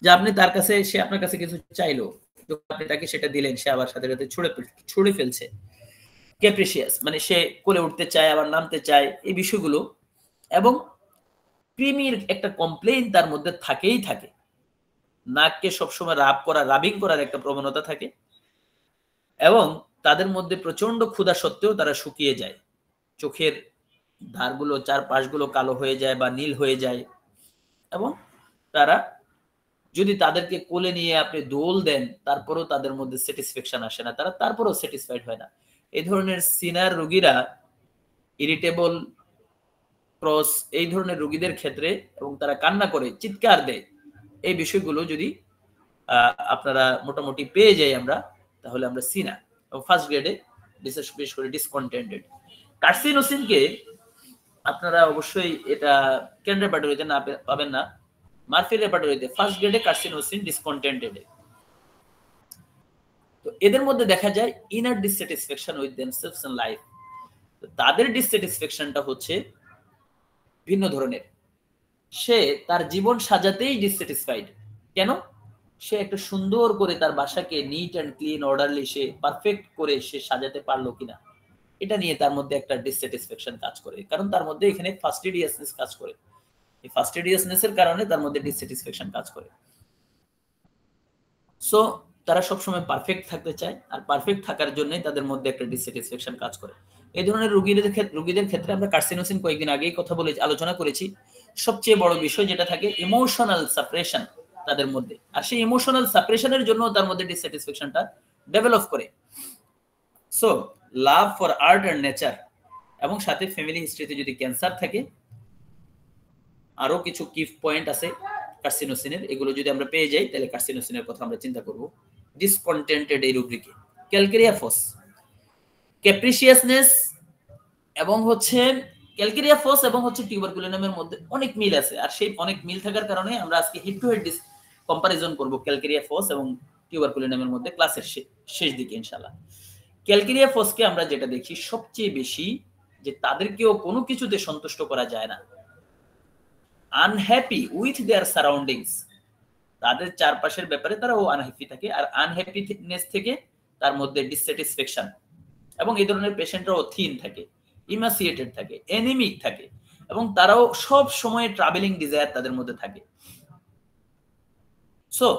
যে আপনি তার কাছে, সে আপনার কাছে কিছু চাইলো, আপনি তাকে সেটা দিলেন, সে আবার সাথে সাথে ছুড়ে ফেলছে। ক্যাপ্রিসিয়াস মানে সে কোলে উঠতে চায় আবার নামতে চায়, এই বিষয়গুলো। এবং ক্রিমির একটা কমপ্লেইন তার মধ্যে থাকেই থাকে, নাককে সবসময় রাবিং করার একটা প্রবণতা থাকে, এবং তাদের মধ্যে প্রচন্ড ক্ষুধা সত্ত্বেও তারা শুকিয়ে যায়, চোখের ধারগুলো, চারপাশগুলো কালো হয়ে যায় বা নীল হয়ে যায়, এবং তারা যদি তাদেরকে কোলে নিয়ে আপনি দোল দেন তারপরেও তাদের মধ্যে স্যাটিসফ্যাকশন আসে না, তারা তারপরেও স্যাটিসফাইড হয় না। এই ধরনের সিনার রোগীরা, ইরিটেবল, ক্রস, এই ধরনের রোগীদের ক্ষেত্রে, এবং তারা কান্না করে, চিৎকার দেয়, এই বিষয়গুলো যদি আপনারা মোটামুটি পেয়ে যাই আমরা, তাহলে আমরা সিনা। এবং ফার্স্ট গ্রেডে বিশেষ করে ডিসকন্টেন্টেড। কার্সিনোসিনকে আপনারা অবশ্যই এটা কেন রেপার্টরিতে না পাবেন না, মার্ফির রেপার্টরিতে ফার্স্ট গ্রেডে কার্সিনোসিন ডিসকন্টেন্টেড। তো এদের মধ্যে দেখা যায় inner dissatisfaction with themselves in life. তাদের ডিসস্যাটিসফ্যাকশনটা হচ্ছে ভিন্ন ধরনের। সে তার জীবন সাজাতেই ডিসস্যাটিসফাইড। কেন? সে একটা সুন্দর করে তার বাসাকে নিট অ্যান্ড ক্লিন অর্ডারলি সে পারফেক্ট করে সে সাজাতে পারলো কিনা, এটা নিয়ে তার মধ্যে একটা ডিসস্যাটিসফ্যাকশন কাজ করে, কারণ তার মধ্যে এখানে ফাস্টিডিয়াসনেস কাজ করে। এই ফাস্টিডিয়াসনেস এর কারণে তার মধ্যে ডিসস্যাটিসফ্যাকশন কাজ করে। সো তারা সবসময় পারফেক্ট থাকতে চায়, আর পারফেক্ট থাকার জন্যই তাদের মধ্যে একটা ডিসস্যাটিসফ্যাকশন কাজ করে। এই ধরনের রোগীদের ক্ষেত্রে আমরা কার্সিনোসিন কয়েকদিন আগেই আলোচনা করেছি। সবচেয়ে বড় বিষয় যেটা থাকে ইমোশনাল সাপ্রেশন তাদের মধ্যে, আর সেই ইমোশনাল সাপ্রেশনের জন্য তার মধ্যে ডিসস্যাটিসফ্যাকশনটা ডেভেলপ করে। So love for art and nature, এবং সাথে ফ্যামিলি হিস্ট্রিতে যদি ক্যান্সার থাকে, আরো কিছু কি পয়েন্ট আছে কার্সিনোসিনের, এগুলো যদি আমরা পেয়ে যাই তাহলে কার্সিনোসিনের কথা আমরা চিন্তা করব। ডিসকন্টেন্টেড এই রুব্রিকে ক্যালকেরিয়া ফস, ক্যাপ্রিসিয়াসনেস এবং ক্যালকেরিয়া ফস এবং টিউবারকুলিনামের মধ্যে অনেক মিল আছে, আর সেই অনেক মিল থাকার কারণে আমরা আজকে হেড টু হেড কম্পারিজন করব ক্যালকেরিয়া ফস এবং টিউবারকুলিনামের মধ্যে ক্লাসের শেষ দিকে ইনশাআল্লাহ। ক্যালকেরিয়া ফসকে আমরা যেটা দেখি সবচেয়ে বেশি যে তাদেরকেও কোনো কিছুতে সন্তুষ্ট করা যায় না, আনহ্যাপি উইথ দেয়ার সারাউন্ডিংস, তাদের চারপাশের ব্যাপারে তারাও আনহ্যাপি থাকে, আর আনহ্যাপিনেস থেকে তার মধ্যে ডিসস্যাটিসফ্যাকশন, এবং এই ধরনের পেশেন্টরাও থিন থাকে, ইমাসিয়েটেড থাকে, এনিমিক থাকে, এবং তারাও সব সময় ট্রাভেলিং ডিজায়ার তাদের মধ্যে থাকে। সো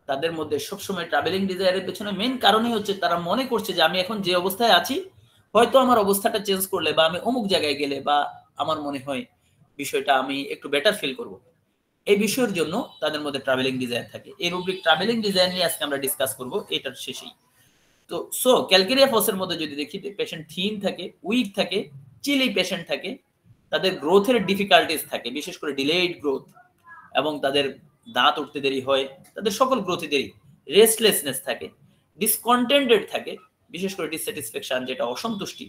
তাদের মধ্যে সবসময় ট্রাভেলিং ডিজায়ারের পেছনে মেইন কারণই হচ্ছে তারা মনে করছে যে আমি এখন যে অবস্থায় আছি, হয়তো আমার অবস্থাটা চেঞ্জ করলে বা আমি অমুক জায়গায় গেলে বা আমার মনে হয় বিষয়টা আমি একটু বেটার ফিল করব, এই বিষয়ের জন্য তাদের মধ্যে ট্রাভেলিং ডিজায়ার থাকে। এই রুব্রিক ট্রাভেলিং ডিজায়ার নিয়ে আজকে আমরা ডিসকাস করব এটার শেষেই। তো সো ক্যালকেরিয়া ফসের মধ্যে যদি দেখি পেশেন্ট থিন থাকে, উইক থাকে, চিলি পেশেন্ট থাকে, তাদের গ্রোথের ডিফিকাল্টিস থাকে, বিশেষ করে ডিলেইড গ্রোথ, এবং তাদের দাঁত উঠতে দেরি হয়, তাদের সকল গ্রোথে দেরি, রেস্টলেসনেস থাকে, ডিসকন্টেন্টেড থাকে, বিশেষ করে ডিসস্যাটিসফ্যাকশন যেটা অসন্তুষ্টি,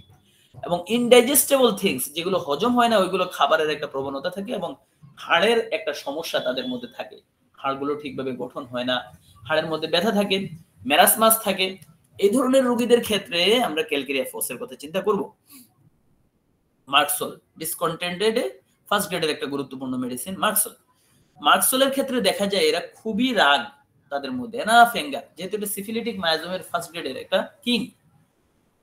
এবং ইনডাইজেস্টেবল থিংস যেগুলো হজম হয় না ওইগুলো খাবারের একটা প্রবণতা থাকে, এবং হাড়ের একটা সমস্যা তাদের মধ্যে থাকে, হাড়গুলো ঠিকভাবে গঠন হয় না, হাড়ের মধ্যে ব্যথা থাকে, মেরাসমাস থাকে। এই ধরনের রোগীদের ক্ষেত্রে আমরা ক্যালকেরিয়া ফসের কথা চিন্তা করব। মার্কসল ডিসকন্টেন্টেড ফার্স্ট গ্রেডের একটা গুরুত্বপূর্ণ মেডিসিন মার্কসলের ক্ষেত্রে দেখা যায় এরা খুবই রাগ তাদের মধ্যে, এনাফ অ্যাঙ্গার, যেহেতু এটা সিফিলিটিক মায়াজমের ফার্স্ট গ্রেডের একটা কিং,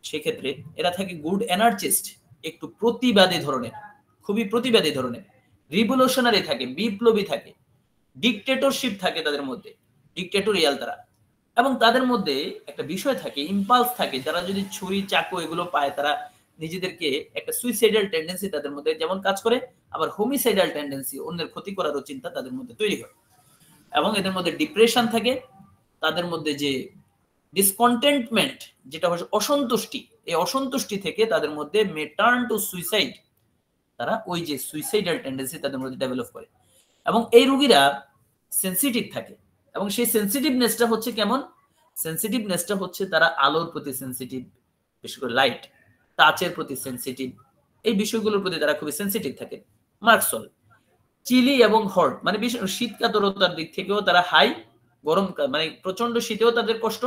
সেক্ষেত্রে এরা থাকে গুড এনার্জিস্ট, একটু প্রতিবাদী ধরনের, খুবই প্রতিবাদী ধরনের, রিভলিউশনারি থাকে, বিপ্লবী থাকে, ডিকটেটরশিপ থাকে তাদের মধ্যে, ডিকটেটোরিয়াল তারা, এবং তাদের মধ্যে একটা বিষয় থাকে, ইম্পালস থাকে, যারা যদি ছুরি চাকু এগুলো পায় তারা নিজেদেরকে একটা সুইসাইডাল টেন্ডেন্সি তাদের মধ্যে যেমন কাজ করে, আবার হোমিসাইডাল টেন্ডেন্সি, অন্যের ক্ষতি করারও চিন্তা তাদের মধ্যে তৈরি হয়, এবং এদের মধ্যে ডিপ্রেশন থাকে, তাদের মধ্যে যে ডিসকন্টেন্টমেন্ট যেটা হচ্ছে অসন্তুষ্টি, এই অসন্তুষ্টি থেকে তাদের মধ্যে মে টার্ন টু সুইসাইড, তারা ওই যে সুইসাইডাল টেন্ডেন্সি তাদের মধ্যে ডেভেলপ করে, এবং এই রোগীরা সেন্সিটিভ থাকে, এবং সেই সেন্সিটিভনেসটা হচ্ছে কেমন, সেন্সিটিভনেসটা হচ্ছে তারা আলোর প্রতি সেন্সিটিভ, বিশেষ করে লাইট, টাচের প্রতি সেন্সিটিভ, এই বিষয়গুলোর প্রতি তারা খুবই সেন্সিটিভ থাকে। মার্কসল চিলি এবং হট, মানে শীতকাতরতার দিক থেকেও তারা হাই, গরম মানে প্রচন্ড শীতেও তাদের কষ্ট,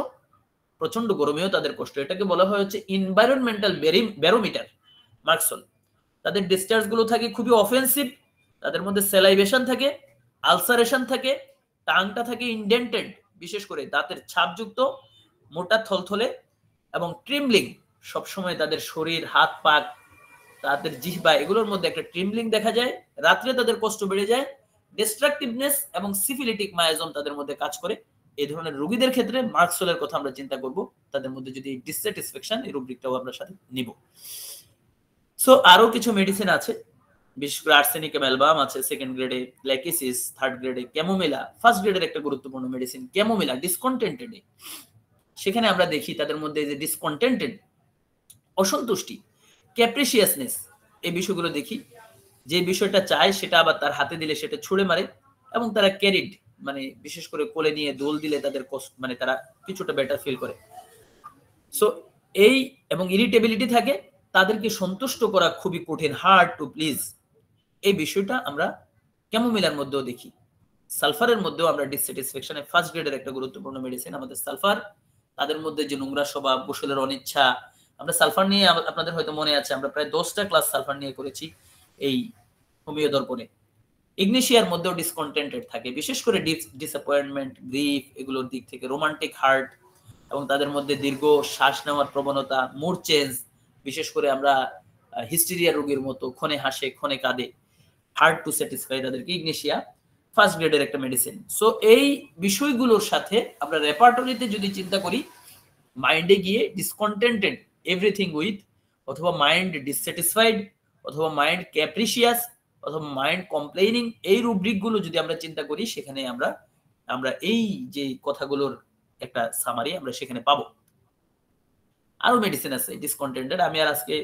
প্রচন্ড গরমেও তাদের কষ্ট, এটাকে বলা হয় হচ্ছে এনভায়রনমেন্টাল ব্যারোমিটার মার্কসল। তাদের ডিসচার্জ গুলো থাকে খুবই অফেন্সিভ, তাদের মধ্যে সেলাইভেশন থাকে, আলসারেশন থাকে, টাংটা থাকে ইনডেন্টেড, বিশেষ করে দাঁতের ছাপযুক্ত, মোটা থলথলে, এবং ট্রিমলিং, সবসময় তাদের শরীর, হাত পা, তাদের জিহ্বা এগুলোর মধ্যে একটা ট্রিমলিং দেখা যায়, রাত্রে তাদের কষ্ট বেড়ে যায়, ডিস্ট্রাকটিভনেস এবং সিফিলিটিক মায়াজম তাদের মধ্যে কাজ করে। এই ধরনের রোগীদের ক্ষেত্রে মার্কসলের কথা আমরা চিন্তা করব, তাদের মধ্যে যদি ডিসস্যাটিসফ্যাকশন, এই রুব্রিকটাও আমরা সাথে নিব। সো আরো কিছু মেডিসিন আছে, বিশেষ করে আর্সেনিকাম অ্যালবাম আছে সেকেন্ড গ্রেডে, ল্যাকিসিস থার্ড গ্রেডে, ক্যামোমিলা ফার্স্ট গ্রেডের একটা গুরুত্বপূর্ণ মেডিসিন, ক্যামোমিলা ডিসকন্টেন্টেড, সেখানে আমরা দেখি তাদের মধ্যে যে ডিসকন্টেন্টেড, অসন্তুষ্টি, ক্যাপ্রিসিয়াসনেস, এই বিষয়গুলো দেখি, যে বিষয়টা চায় সেটা আবার তার হাতে দিলে সেটা ছুঁড়ে মারে, এবং তারা ক্যারিড, মানে বিশেষ করে কোলে নিয়ে দোল দিলে তাদের মানে তারা কিছুটা বেটার ফিল করে। সো এই এবং ইরিটেবিলিটি থাকে, তাদেরকে সন্তুষ্ট করা খুবই কঠিন, হার্ড টু প্লিজ, এই বিষয়টা আমরা ক্যামোমিলার মধ্যেও দেখি। সালফারের মধ্যেও আমরা ডিসস্যাটিসফ্যাকশনে ফার্স্ট গ্রেডের একটা গুরুত্বপূর্ণ মেডিসিন আমাদের সালফার, তাদের মধ্যে যে নোংরা স্বভাব, গোসলের অনিচ্ছা, আমরা সালফার নিয়ে আপনাদের হয়তো মনে আছে আমরা প্রায় 10টা ক্লাস সালফার নিয়ে করেছি এই হোমিও দর্পণে। ইগনিশিয়ার মধ্যেও ডিসকন্টেন্টেড থাকে, বিশেষ করে ডিসঅ্যাপয়েন্টমেন্ট, গ্রিফ, এগুলোর দিক থেকে রোমান্টিক হার্ট, এবং তাদের মধ্যে দীর্ঘ শ্বাস নেওয়ার প্রবণতা, মুড চেঞ্জ, বিশেষ করে আমরা হিস্টেরিয়া রোগীর মতো ক্ষণে হাসে ক্ষণে কাঁদে, হার্ড টু স্যাটিসফাই, তাদেরকে ইগনিশিয়া ফার্স্ট গ্রেডের একটা মেডিসিন। সো এই বিষয়গুলোর সাথে আমরা রেপার্টরিতে যদি চিন্তা করি, মাইন্ডে গিয়ে ডিসকন্টেন্টেড এভরিথিং উইথ, অথবা মাইন্ড ডিসস্যাটিসফাইড, অথবা মাইন্ড ক্যাপ্রিশিয়াস, অথবা মাইন্ড কমপ্লেইনিং, এই রুব্রিকগুলো যদি আমরা চিন্তা করি, সেখানে আমরা এই যে কথাগুলোর একটা সামারি আমরা সেখানে পাবো। আরো মেডিসিন আছে ডিসকন্টেন্টেড, আমি আর আজকে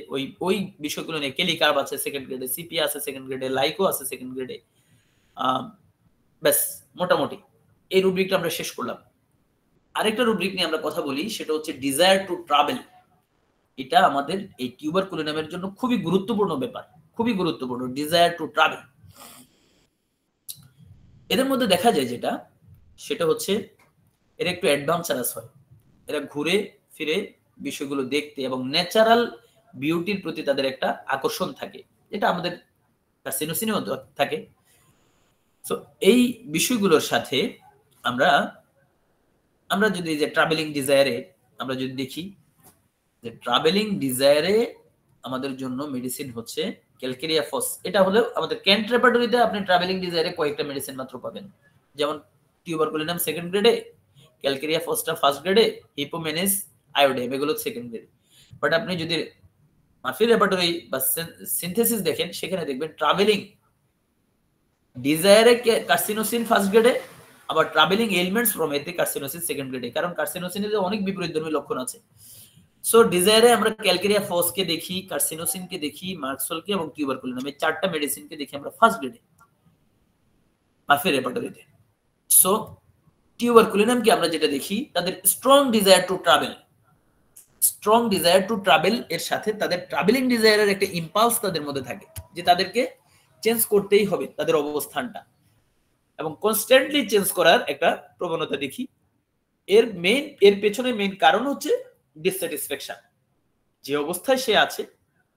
ওই বিষয়গুলো নিয়ে, কেলিকার্ব আছে সেকেন্ড গ্রেডে, সিপিয়া আছে সেকেন্ড গ্রেডে, লাইকো আছে সেকেন্ড গ্রেডে, ব্যাস মোটামুটি এই রুব্রিকটা আমরা শেষ করলাম। আরেকটা রুব্রিক নিয়ে আমরা কথা বলি, সেটা হচ্ছে ডিজায়ার টু ট্রাভেল। এটা আমাদের এই টিউবারকুলিনামের জন্য খুবই গুরুত্বপূর্ণ ব্যাপার, খুবই গুরুত্বপূর্ণ, ডিজায়ার টু ট্রাভেল। এদের মধ্যে দেখা যায় যেটা, সেটা হচ্ছে এরা একটু অ্যাডভেঞ্চারাস হয়, এরা ঘুরে ফিরে বিষয়গুলো দেখতে এবং ন্যাচারাল বিউটির প্রতি তাদের একটা আকর্ষণ থাকে, যেটা আমাদের কার্সিনোসিনেও থাকে। সো এই বিষয়গুলোর সাথে আমরা যদি যে ট্রাভেলিং ডিজায়ারে আমরা যদি দেখি, যে ট্রাভেলিং ডিজায়ারে আমাদের জন্য মেডিসিন হচ্ছে ক্যালকেরিয়া ফস। এটা হলো আমাদের ক্যান্ট রেপার্টরিতে আপনি ট্রাভেলিং ডিজায়ারে কয়েকটা মেডিসিন মাত্র পাবেন, যেমন টিউবারকুলিনাম সেকেন্ড গ্রেডে, ক্যালকেরিয়া ফসটা ফার্স্ট গ্রেডে, হিপোমেনিস, আয়োডেম এগুলো সেকেন্ড গ্রেডে। বাট আপনি যদি মার্ফি রেপার্টরি বা সিনথেসিস দেখেন, সেখানে দেখবেন ট্রাভেলিং ডিজায়ারে কার্সিনোসিন ফার্স্ট গ্রেডে, আবার ট্রাভেলিং এলিমেন্টস ফ্রম এতে কার্সিনোসিন সেকেন্ড গ্রেডে, কারণ কার্সিনোসিনের অনেক বিপরীতধর্মী লক্ষণ আছে। সো ডিজায়ারে আমরা ক্যালকেরিয়া ফসকে দেখি, কার্সিনোসিনকে দেখি, মার্কসলকে এবং টিউবারকুলিনাম, এই চারটা মেডিসিনকে দেখি আমরা ফার্স্ট গ্রেডে মার্ফি রেপার্টরিতে। সো টিউবারকুলিনামকে আমরা যেটা দেখি, তাদের strong desire to travel, strong desire to travel এর সাথে তাদের ট্রাভেলিং ডিজায়ারের একটা ইম্পালস তাদের মধ্যে থাকে, যে তাদেরকে চেঞ্জ করতেই হবে তাদের অবস্থানটা, এবং কনস্ট্যান্টলি চেঞ্জ করার একটা প্রবণতা দেখি। এর পেছনে মেইন কারণ হচ্ছে ডিসস্যাটিসফ্যাকশন, যে অবস্থায় সে আছে,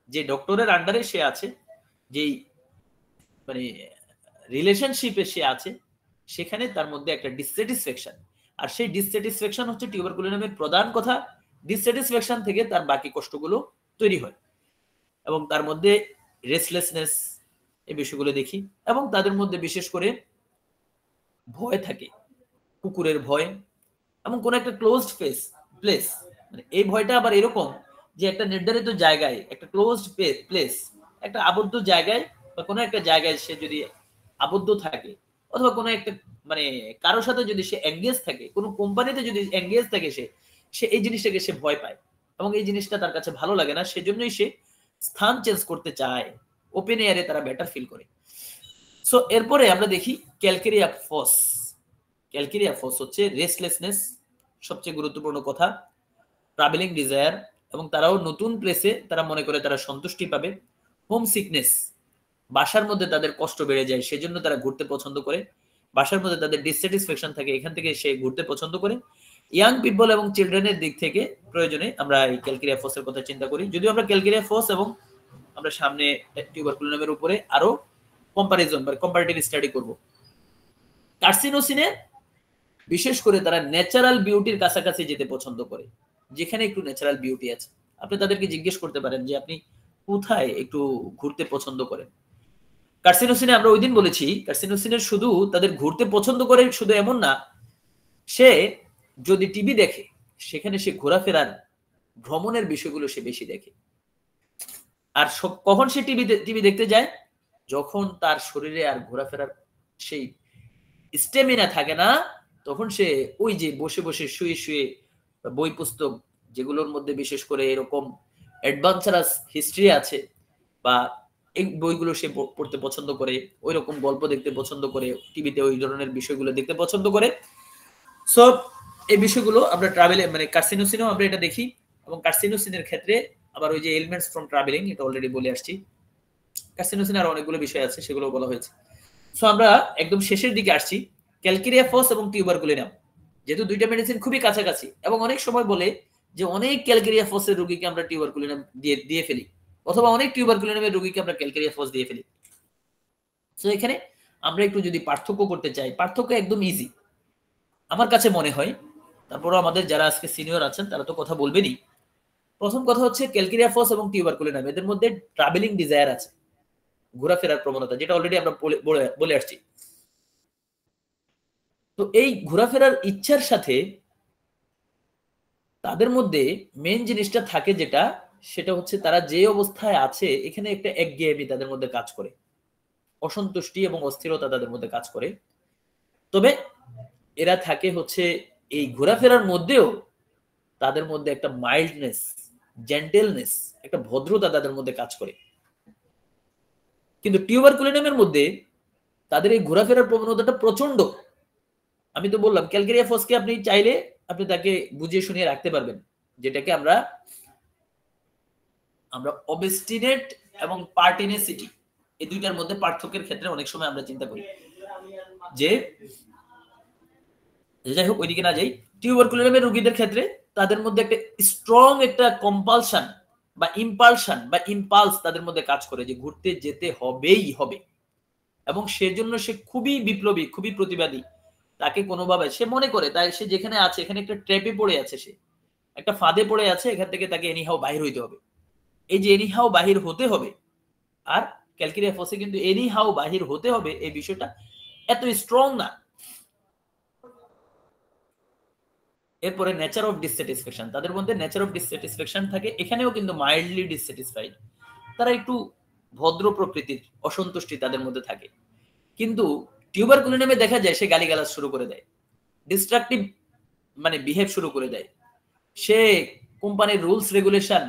যে ডক্টরের আন্ডারে সে আছে, যেই মানে রিলেশনশিপে সে আছে, সেখানে তার মধ্যে একটা ডিসস্যাটিসফ্যাকশন, আর সেই ডিসস্যাটিসফ্যাকশন হচ্ছে টিউবারকুলিনামের প্রধান কথা। ডিসস্যাটিসফ্যাকশন থেকে তার বাকি কষ্টগুলো তৈরি হয়, এবং তার মধ্যে রেস্টলেসনেস, এই বিষয়গুলো দেখি, এবং তাদের মধ্যে বিশেষ করে ভয় থাকে, কুকুরের ভয়, এবং কোন একটা ক্লোজড প্লেস, মানে এই ভয়টা আবার এরকম যে একটা নির্ধারিত জায়গায়, একটা ক্লোজড প্লেস, একটা আবদ্ধ জায়গায় বা কোনো একটা জায়গায় সে যদি আবদ্ধ থাকে, অথবা কোনো একটা মানে কারোর সাথে যদি সে এঙ্গেজ থাকে, কোনো কোম্পানিতে যদি এঙ্গেজ থাকে, সে এই জিনিসটাকে সে ভয় পায়, এবং এই জিনিসটা তার কাছে ভালো লাগে না, সেজন্যই সে স্থান চেঞ্জ করতে চায়, ওপেন এয়ারে তারা বেটার ফিল করে। সো এরপরে আমরা দেখি ক্যালকেরিয়া ফস। ক্যালকেরিয়া ফস হচ্ছে রেস্টলেসনেস, সবচেয়ে গুরুত্বপূর্ণ কথা, ট্রাভেলিং ডিজায়ার, এবং তারাও নতুন প্লেসে তারা মনে করে তারা সন্তুষ্টি পাবে। হোম সিকনেস, বাসার মধ্যে তাদের কষ্ট বেড়ে যায়, সেজন্য তারা ঘুরতে পছন্দ করে, বাসার মধ্যে তাদের ডিসস্যাটিসফ্যাকশন থাকে, এখান থেকে সে ঘুরতে পছন্দ করে। ইয়াং পিপল এবং চিলড্রেনের দিক থেকে প্রয়োজনে আমরা এই ক্যালকেরিয়া ফসের কথা চিন্তা করি, যদিও আমরা ক্যালকেরিয়া ফস এবং আমরা সামনে টিউবারকুলিনামের উপরে আরো কম্পারিজন বা কম্পারেটিভ স্টাডি করব। কার্সিনোসিনে বিশেষ করে তারা ন্যাচারাল বিউটির কাছাকাছি যেতে পছন্দ করে, যেখানে একটু ন্যাচারাল বিউটি আছে। আপনি তাদেরকে জিজ্ঞেস করতে পারেন যে আপনি কোথায় একটু ঘুরতে পছন্দ করেন। কার্সিনোসিনে আমরা ওই দিন বলেছি, কার্সিনোসিনের শুধু তাদের ঘুরতে পছন্দ করে শুধু এমন না, সে যদি টিভি দেখে, সেখানে সে ঘোরাফেরার ভ্রমণের বিষয়গুলো সে বেশি দেখে। আর কখন সে টিভি দেখতে যায়? যখন তার শরীরে আর ঘোরাফেরার সেই স্টেমিনা থাকে না, তখন সে ওই যে বসে বসে শুয়ে শুয়ে বই পুস্তক, যেগুলোর মধ্যে বিশেষ করে এরকম অ্যাডভেঞ্চারাস হিস্ট্রি আছে, বা এই বইগুলো সে পড়তে পছন্দ করে, ওই রকম গল্প দেখতে পছন্দ করে, টিভিতে ওই ধরনের বিষয়গুলো দেখতে পছন্দ করে। সো এই বিষয়গুলো আমরা ট্রাভেলে মানে কার্সিনোসিনেও আমরা এটা দেখি, এবং কার্সিনোসিনের ক্ষেত্রে আবার ওই যে এলিমেন্টস ফ্রম ট্রাভেলিং, এটা অলরেডি বলে আসছি। কার্সিনোসিনে আরো অনেকগুলো বিষয় আছে, সেগুলো বলা হয়েছে। সো আমরা একদম শেষের দিকে আসছি, ক্যালকেরিয়া ফস এবং টিউবারকুলিনাম, যেহেতু দুইটা মেডিসিন খুবই কাছাকাছি, এবং অনেক সময় বলে যে অনেক ক্যালকেরিয়া ফসের রোগীকে আমরা টিউবারকুলিনাম দিয়ে ফেলি, অথবা অনেক টিউবারকুলিনামের রোগীকে আমরা ক্যালকেরিয়া ফস দিয়ে ফেলি। সো এখানে আমরা একটু যদি পার্থক্য করতে চাই, পার্থক্য একদম ইজি আমার কাছে মনে হয়। তারপরও আমাদের যারা আজকে সিনিয়র আছেন তারা তো কথা বলবেনই। প্রথম কথা হচ্ছে ক্যালকেরিয়া ফস এবং টিউবারকুলিনাম এদের মধ্যে ট্রাভেলিং ডিজায়ার আছে, ঘোরাফেরার প্রবণতা, যেটা অলরেডি আমরা বলে আসছি। তো এই ঘোরাফেরার ইচ্ছার সাথে তাদের মধ্যে মেন জিনিসটা থাকে যেটা, সেটা হচ্ছে তারা যে অবস্থায় আছে এখানে একটা একঘেয়েমি তাদের মধ্যে কাজ করে, অসন্তুষ্টি এবং অস্থিরতা তাদের মধ্যে কাজ করে। তবে এরা থাকে হচ্ছে এই ঘোরাফেরার মধ্যেও তাদের মধ্যে একটা মাইল্ডনেস, জেন্টেলনেস, একটা ভদ্রতা তাদের মধ্যে কাজ করে। কিন্তু টিউবারকুলিনামের মধ্যে তাদের এই ঘোরাফেরার প্রবণতাটা প্রচন্ড। আমি তো বললাম ক্যালকেরিয়া ফসকে আপনি চাইলে আপনি তাকে বুঝিয়ে শুনিয়ে রাখতে পারবেন, যেটাকে আমরা অবস্টিনেট এবং পার্টিনেসিটি এই দুইটার মধ্যে পার্থক্যের ক্ষেত্রে অনেক সময় আমরা চিন্তা করি যে, যাই হোক ওইদিকে না যাই। টিউবারকুলিনামের রোগীদের ক্ষেত্রে তাদের মধ্যে একটা স্ট্রং একটা কম্পালশন বা ইম্পালশন বা ইম্পালস তাদের মধ্যে কাজ করে, যে ঘুরতে যেতে হবেই হবে, এবং সেজন্য সে খুবই বিপ্লবী, খুবই প্রতিবাদী। তাকে কোনোভাবে সে মনে করে তাই সে যেখানে আছে এখানে একটা ট্র্যাপে পড়ে আছে, সে একটা ফাঁদে পড়ে আছে, এখান থেকে তাকে এনিহাও বাহির হইতে হবে। এই যে এনিহাও বাহির হতে হবে, আর ক্যালকেরিয়া ফসে কিন্তু এনিহাও বাহির হতে হবে এই বিষয়টা এত স্ট্রং না। এরপরে নেচার অফ ডিসস্যাটিসফ্যাকশন, তাদের মধ্যে নেচার অফ ডিসস্যাটিসফ্যাকশন থাকে, এখানেও কিন্তু মাইল্ডলি ডিসস্যাটিসফাইড, তারা একটু ভদ্র প্রকৃতির, অসন্তুষ্টি তাদের মধ্যে থাকে। কিন্তু টিউবারকুলিনামে দেখা যায় সে গালিগালাজ শুরু করে দেয়, ডিস্ট্রাকটিভ মানে বিহেভ শুরু করে দেয়, সে কোম্পানির রুলস রেগুলেশন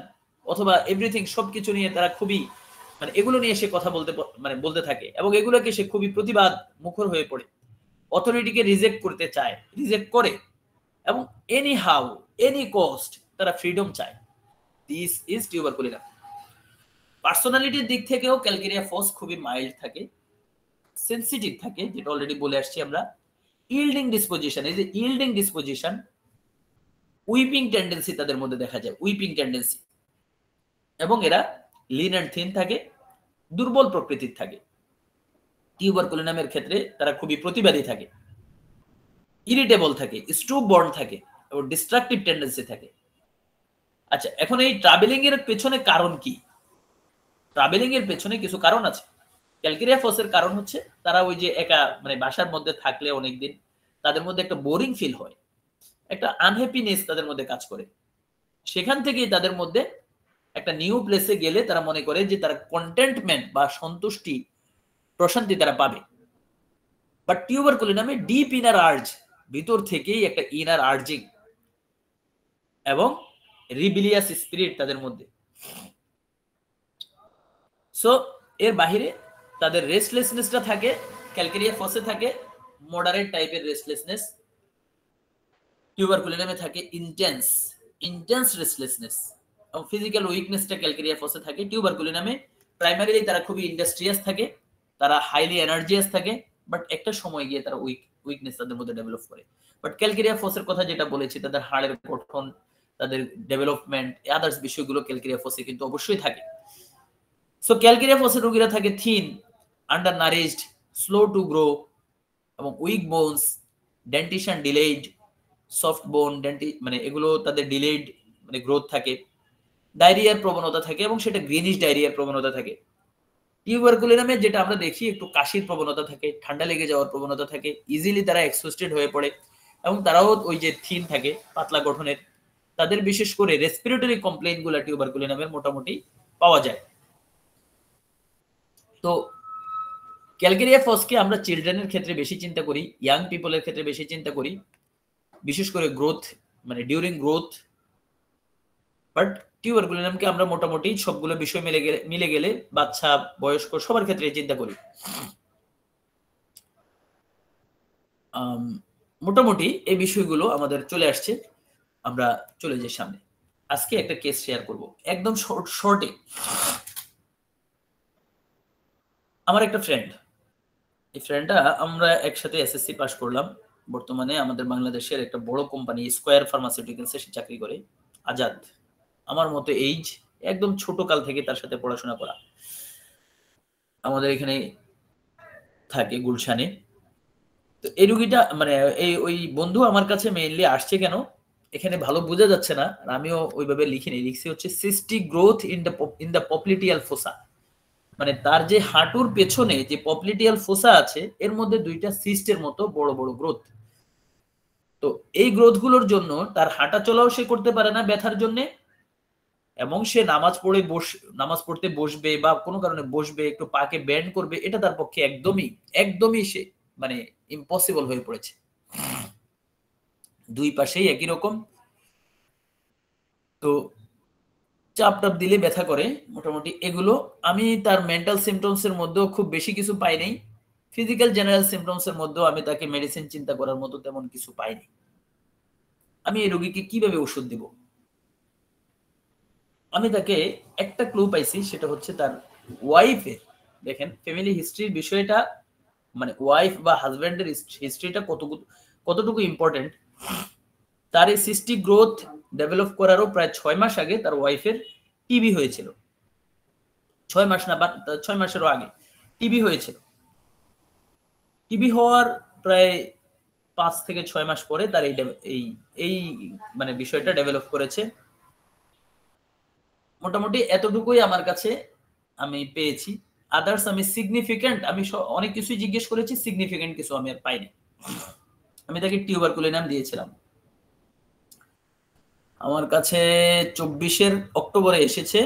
অথবা এভরিথিং সবকিছু নিয়ে তারা খুবই মানে এগুলো নিয়ে সে কথা বলতে থাকে, এবং এগুলোকে সে খুবই প্রতিবাদ মুখর হয়ে পড়ে, অথরিটিকে রিজেক্ট করতে চায়, রিজেক্ট করে, এবং এনি হাউ এনি কস্ট তারা ফ্রিডম চায়। This is tuberculinum. পার্সোনালিটির দিক থেকেও ক্যালকেরিয়া ফস খুবই মাইল্ড থাকে, সেনসিটিভ থাকে, যেটা অলরেডি বলে আসছি আমরা। ইল্ডিং ডিসপোজিশন, এই যে ইল্ডিং ডিসপোজিশন, উইপিং টেন্ডেন্সি তাদের মধ্যে দেখা যায়, উইপিং টেন্ডেন্সি, এবং এরা লিন অ্যান্ড থিন থাকে, দুর্বল প্রকৃতির থাকে। টিউবারকুলিনামের ক্ষেত্রে তারা খুবই প্রতিবাদী থাকে, ইরিটেবল থাকে, স্ট্রোক বর্ন থাকে, এবং ডিস্ট্রাকটিভ টেন্ডেন্সি থাকে। আচ্ছা, এখন এই ট্রাভেলিং এর পেছনে কারণ কি? ট্রাভেলিং এর পেছনে কিছু কারণ আছে। ক্যালকেরিয়া ফসের কারণ হচ্ছে তারা ওই যে একা মানে বাসার মধ্যে থাকলে অনেকদিন তাদের মধ্যে একটা বোরিং ফিল হয়, একটা আনহ্যাপিনেস তাদের মধ্যে কাজ করে। সেখান থেকেই তাদের মধ্যে একটা নিউ প্লেসে গেলে তারা মনে করে যে তারা কন্টেন্টমেন্ট বা সন্তুষ্টি, প্রশান্তি তারা পাবে। বাট টিউবারকুলিনামে ডিপ ইনার আর্জ, ভিতর থেকেই একটা ইনার আর্জিং এবং রিবিলিয়াস স্পিরিট তাদের মধ্যে। সো এর বাহিরে তাদের রেস্টলেসনেসটা থাকে, ক্যালকেরিয়া ফসে থাকে মডারেট টাইপের রেস্টলেসনেস, টিউবারকুলিনামে থাকে ইন্টেন্স রেস্টলেসনেস, এবং ফিজিক্যাল উইকনেসটা ক্যালকেরিয়া ফসে থাকে। টিউবারকুলিনামে প্রাইমারিলি তারা খুবই ইন্ডাস্ট্রিয়াস থাকে, তারা হাইলি এনার্জিয়াস থাকে, বাট একটা সময় গিয়ে তারা উইকনেস তাদের মধ্যে ডেভেলপ করে। বাট ক্যালকেরিয়া ফসের কথা যেটা বলেছি, তাদের হাড়ের গঠন, তাদের ডেভেলপমেন্ট, আদার্স বিষয়গুলো ক্যালকেরিয়া ফসে কিন্তু অবশ্যই থাকে। সো ক্যালকেরিয়া ফসের রোগীরা থাকে thin, undernourished, slow to grow, এবং weak bones, dentition delayed, soft bone মানে এগুলো তাদের ডিলেইড মানে গ্রোথ থাকে, ডায়রিয়ার প্রবণতা থাকে, এবং সেটা গ্রিনিশ ডায়রিয়ার প্রবণতা থাকে। টিউবারকুলিনামে যেটা আমরা দেখি একটু কাশির প্রবণতা থাকে, ঠান্ডা লেগে যাওয়ার প্রবণতা থাকে, ইজিলি তারা এক্সহস্টেড হয়ে পড়ে, এবং তারাও ওই যে থিন থাকে, পাতলা গঠনের। তাদের বিশেষ করে রেসপিরেটরি কমপ্লেইন গুলা টিউবারকুলিনামের মোটামুটি পাওয়া যায়। তো ক্যালকেরিয়া ফসকে আমরা চিলড্রেনের ক্ষেত্রে বেশি চিন্তা করি, ইয়াং পিপলের ক্ষেত্রে বেশি চিন্তা করি, বিশেষ করে গ্রোথ মানে ডিউরিং গ্রোথ। বাট টিউবারকুলিনামকে আমরা মোটামুটি সবগুলো বিষয় মিলে গেলে বাচ্চা, বয়স্ক সবার ক্ষেত্রে চিন্তা করি। মোটামুটি এই বিষয়গুলো আমাদের চলে আসছে, আমরা চলে যাই সামনে। আজকে একটা কেস শেয়ার করব একদম শর্টে। আমার একটা ফ্রেন্ড, এই ফ্রেন্ডটা আমরা একসাথে এসএসসি পাস করলাম, বর্তমানে আমাদের বাংলাদেশের একটা বড় কোম্পানি স্কয়ার ফার্মাসিউটিক্যালসে সে চাকরি করে। আজাদ, আমার মতো এইজ, একদম ছোট কাল থেকে তার সাথে পড়াশোনা করা। আমাদের এখানে থাকে গুলশানে। তো এই রুগীটা মানে ওই বন্ধু আমার কাছে মেইনলি আসছে কেন এখানে ভালো বোঝা যাচ্ছে না, আর আমিও ওইভাবে লিখিনি, লিখছি হচ্ছে cystic growth in the popliteal ফোসা, মানে তার যে হাঁটুর পেছনে যে পপলিটিয়াল ফোসা আছে এর মধ্যে দুইটা সিস্টের মতো বড় বড় গ্রোথ। তো এই গ্রোথ গুলোর জন্য তার হাঁটা চলাও সে করতে পারে না ব্যথার জন্য, এবং সে নামাজ পড়তে বসবে বা কোনো কারণে বসবে একটু পাকে ব্যান্ড করবে, এটা তার পক্ষে একদমই একদমই সে মানে ইম্পসিবল হয়ে পড়েছে। দুই পাশেই একই রকম। তো চাপ টাপ দিলে ব্যথা করে মোটামুটি এগুলো। আমি তার মেন্টাল সিমটমস এর মধ্যেও খুব বেশি কিছু পাই নাই, ফিজিক্যাল জেনারেল সিমটমস এর মধ্যেও আমি তাকে মেডিসিন চিন্তা করার মতো তেমন কিছু পাইনি। আমি এই রোগীকে কিভাবে ওষুধ দিব? আমি তাকে একটা ক্লু পাইছি, সেটা হচ্ছে তার ওয়াইফের, দেখেন ফ্যামিলি হিস্ট্রির বিষয়টা, মানে ওয়াইফ বা হাজব্যান্ডের হিস্ট্রিটা কতটুকু ইম্পর্টেন্ট। তার এই সিস্টিক গ্রোথ ডেভেলপ করারও প্রায় 6 মাস আগে তার ওয়াইফের টিবি হয়েছিল। 6 মাস না বা 6 মাসেরও আগে টিবি হয়েছিল। টিবি হওয়ার প্রায় 5 থেকে 6 মাস পরে তার এই এই মানে বিষয়টা ডেভেলপ করেছে। মোটামুটি এতটুকুই আমার কাছে আমি পেয়েছি। আদার্স আমি সিগনিফিকেন্ট আমি অনেক কিছুই জিজ্ঞেস করেছি, সিগনিফিকেন্ট কিছু আমি আর পাইনি। আমি তাকে টিউবারকুলিনাম দিয়েছিলাম। আমার কাছে 24-এর অক্টোবরে এসেছে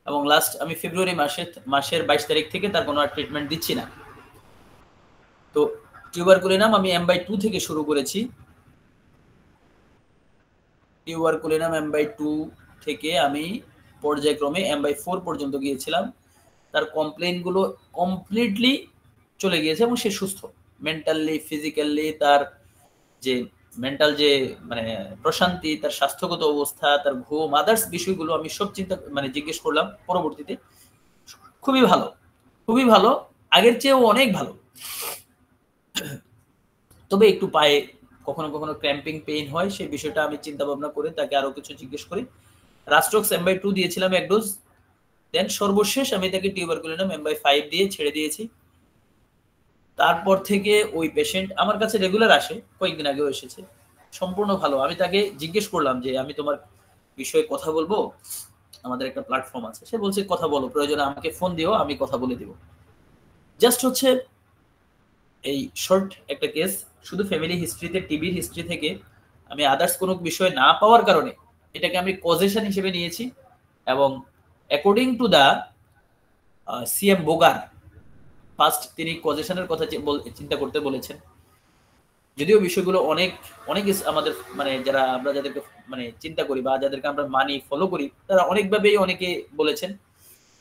এবং লাস্ট আমি ফেব্রুয়ারি মাসের 22 তারিখ থেকে তার কোনো ট্রিটমেন্ট দিচ্ছি না। তো টিউবারকুলিনাম আমি M/2 থেকে শুরু করেছি। টিউবারকুলিনাম M/2 থেকে আমি পর্যায়ক্রমে M/4 পর্যন্ত গিয়েছিলাম। তার কমপ্লেইনগুলো কমপ্লিটলি চলে গিয়েছে এবং সে সুস্থ মেন্টালি, ফিজিক্যালি। তার যে মেন্টাল যে মানে প্রশান্তি, তার স্বাস্থ্যগত অবস্থা, তার ঘুম, আদার্স বিষয়গুলো আমি সব চিন্তা মানে জিজ্ঞেস করলাম পরবর্তীতে। খুবই ভালো, খুবই ভালো, আগের চেয়েও অনেক ভালো। তবে একটু পায়ে কখনো কখনো ক্র্যাম্পিং পেইন হয়, সেই বিষয়টা আমি চিন্তা ভাবনা করে তাকে আরো কিছু জিজ্ঞেস করি। রাস্ট্রক্স M/2 দিয়েছিলাম 1 ডোজ, দেন সর্বশেষ আমি তাকে টিউবারকুলিনাম M/5 দিয়ে ছেড়ে দিয়েছি। তারপর থেকে ওই পেশেন্ট আমার কাছে রেগুলার আসে, কয়েকদিন আগেও এসেছে, সম্পূর্ণ ভালো। আমি তাকে জিজ্ঞেস করলাম যে আমি তোমার বিষয়ে কথা বলবো, আমাদের একটা প্ল্যাটফর্ম আছে। সে বলছে কথা বলো, প্রয়োজনে আমাকে ফোন দিও, আমি কথা বলে দিব। জাস্ট হচ্ছে এই শর্ট একটা কেস, শুধু ফ্যামিলি হিস্ট্রিতে টিবির হিস্ট্রি থেকে আমি আদার্স কোনো বিষয় না পাওয়ার কারণে এটাকে আমি কজেশন হিসেবে নিয়েছি। এবং according to the CM Boger, first তিনি কজেশনের কথা চিন্তা করতে বলেছেন। যদিও বিষয়গুলো অনেক অনেক আমাদের মানে যারা আমরা যাদেরকে মানে চিন্তা করি বা যাদেরকে আমরা মানি ফলো করি, তারা অনেকভাবেই অনেকে বলেছেন।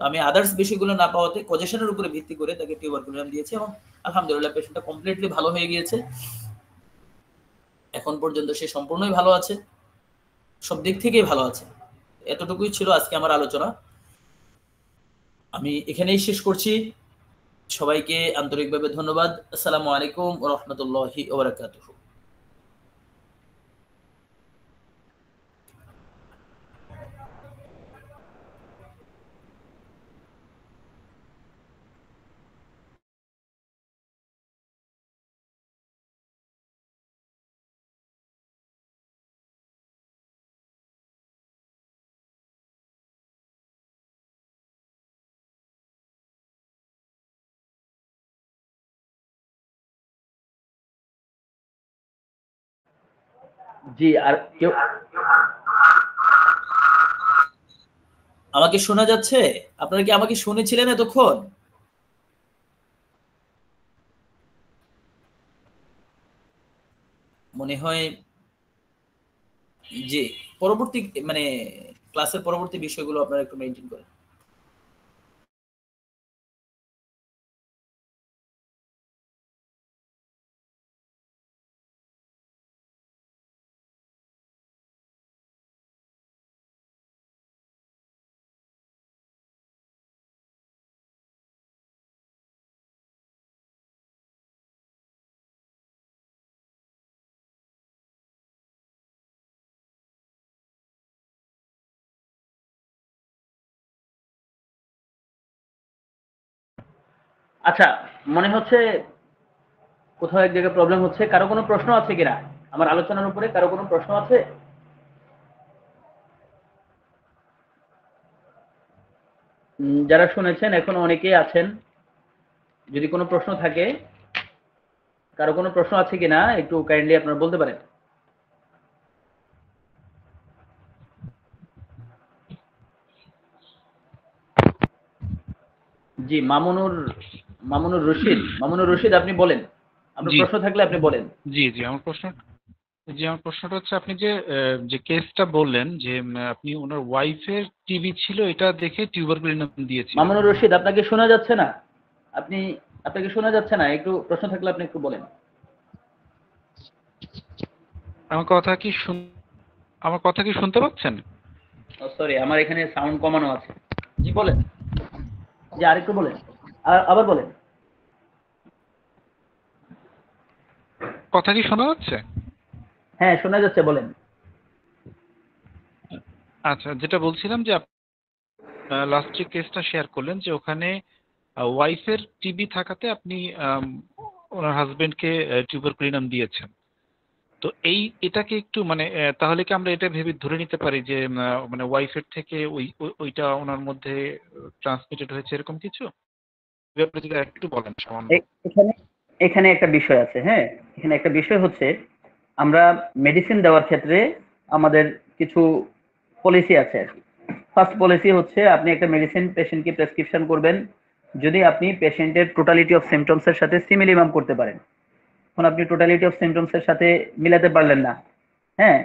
আমি আদার্স বিষয়গুলো না পাওয়াতে কজেশনের উপরে ভিত্তি করে তাকে টিউবারকুলিনাম দিয়েছি এবং আলহামদুলিল্লাহ পেশেন্টটা কমপ্লিটলি ভালো হয়ে গিয়েছে। এখন পর্যন্ত সে সম্পূর্ণই ভালো আছে, সব দিক থেকেই ভালো আছে। এতটুকুই ছিল আজকে আমার আলোচনা, আমি এখানেই শেষ করছি। সবাইকে আন্তরিকভাবে ধন্যবাদ। আসসালামু আলাইকুম ওয়া রাহমাতুল্লাহি ওয়া বারাকাতুহু। জি, আর কেউ আমাকে শোনা যাচ্ছে? আপনারা কি আমাকে শুনেছিলেন এতক্ষণ? মনে হয় যে পরবর্তী মানে ক্লাসের পরবর্তী বিষয়গুলো আপনারা একটু মেনটেন করেন। আচ্ছা, মনে হচ্ছে কোথাও এক জায়গায় প্রবলেম হচ্ছে। কারো কোনো প্রশ্ন আছে কিনা আমার আলোচনার উপরে? কারো কোনো প্রশ্ন আছে? যারা শুনেছেন এখন অনেকেই আছেন, যদি কোনো প্রশ্ন থাকে, কারো কোনো প্রশ্ন আছে কিনা একটু কাইন্ডলি আপনারা বলতে পারেন। জি, মামুনুর রশিদ আপনি বলেন, আপনার জি প্রশ্ন থাকলে আপনি বলেন। জি জি আমার প্রশ্নটা হচ্ছে, আপনি যে যে কেসটা বললেন যে আপনি ওনার ওয়াইফের টিবি ছিল, এটা দেখে টিউবারকুলিনাম দিয়েছিলেন। মামুনুর রশিদ আপনাকে শোনা যাচ্ছে না? আপনাকে শোনা যাচ্ছে না, একটু প্রশ্ন থাকলে আপনি একটু বলেন। আমার কথা কি শুনতে পাচ্ছেন? সরি, আমার এখানে সাউন্ড কমানো আছে। জি বলেন, জি আরেকটু বলেন, আবার বলেন। কথা কি শোনা যাচ্ছে? হ্যাঁ শোনা যাচ্ছে, বলেন। আচ্ছা, যেটা বলছিলাম যে লাস্ট যে কেসটা শেয়ার করলেন, যে ওখানে ওয়াইফের টিবি থাকাতে আপনি ওনার হাজবেন্ডকে টিউবারকুলিনাম দিয়েছেন। তো এটাকে একটু মানে তাহলে কি আমরা এটা ভেবে ধরে নিতে পারি যে মানে ওয়াইফের থেকে ওইটা ওনার মধ্যে ট্রান্সমিটেড হয়েছে, এরকম কিছু? আপনি যদি একটু বলেন সামান্য। এখানে এখানে একটা বিষয় আছে। হ্যাঁ, এখানে একটা বিষয় হচ্ছে, আমরা মেডিসিন দেওয়ার ক্ষেত্রে আমাদের কিছু পলিসি আছে আর কি। ফার্স্ট পলিসি হচ্ছে, আপনি একটা মেডিসিন পেশেন্টকে প্রেসক্রিপশন করবেন যদি আপনি পেশেন্টের টোটালিটি অফ সিমটমস এর সাথে সিমিলিমাম করতে পারেন। এখন আপনি টোটালিটি অফ সিমটমস এর সাথে মিলাতে পারলেন না, হ্যাঁ,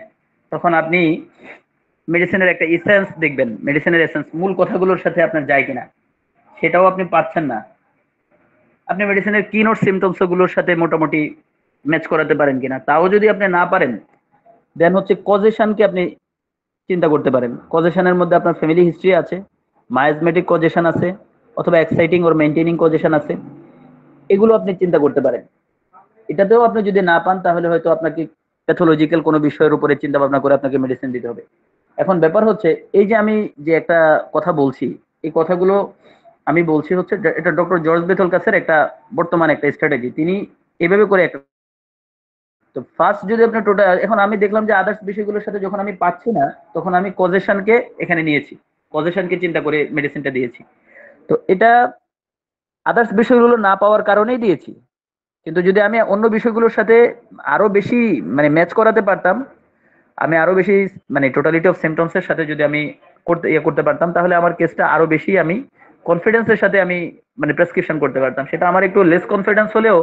তখন আপনি মেডিসিনের একটা এসেন্স দেখবেন, মেডিসিনের এসেন্স মূল কথাগুলোর সাথে আপনার যায় কিনা, সেটাও আপনি পাচ্ছেন না। আপনি মেডিসিনের কিনোট সিমটমস গুলোর সাথে মোটামুটি ম্যাচ করাতে পারেন কিনা, তাও যদি আপনি না পারেন, দেন হচ্ছে কজেশনকে আপনি চিন্তা করতে পারেন। কজেশনের মধ্যে আপনার ফ্যামিলি হিস্ট্রি আছে, মায়াজমেটিক কজেশন আছে, অথবা এক্সাইটিং ওর মেইনটেইনিং কজেশন আছে, এগুলো আপনি চিন্তা করতে পারেন। এটাতেও আপনি যদি না পান, তাহলে হয়তো আপনাকে প্যাথোলজিক্যাল কোনো বিষয়ের উপরে চিন্তা ভাবনা করে আপনাকে মেডিসিন দিতে হবে। এখন ব্যাপার হচ্ছে, এই যে আমি যে একটা কথা বলছি, এই কথাগুলো আমি বলছি হচ্ছে এটা ডক্টর জর্জ বেথল কাছের একটা বর্তমান একটা স্ট্র্যাটেজি, তিনি এভাবে করে একটা। তো ফার্স্ট যদি আপনি টোটাল, এখন আমি দেখলাম যে আদার্স বিষয়গুলোর সাথে যখন আমি পাচ্ছি না, তখন আমি কজেশনকে এখানে নিয়েছি, কজেশনকে চিন্তা করে মেডিসিনটা দিয়েছি। তো এটা আদার্স বিষয়গুলো না পাওয়ার কারণেই দিয়েছি। কিন্তু যদি আমি অন্য বিষয়গুলোর সাথে আরো বেশি মানে ম্যাচ করাতে পারতাম, আমি আরো বেশি মানে টোটালিটি অফ সিমটমস এর সাথে যদি আমি করতে পারতাম, তাহলে আমার কেসটা আরো বেশি আমি কনফিডেন্সের সাথে আমি মানে প্রেসক্রিপশন করতে পারতাম। সেটা আমার একটু লেস কনফিডেন্স হলেও,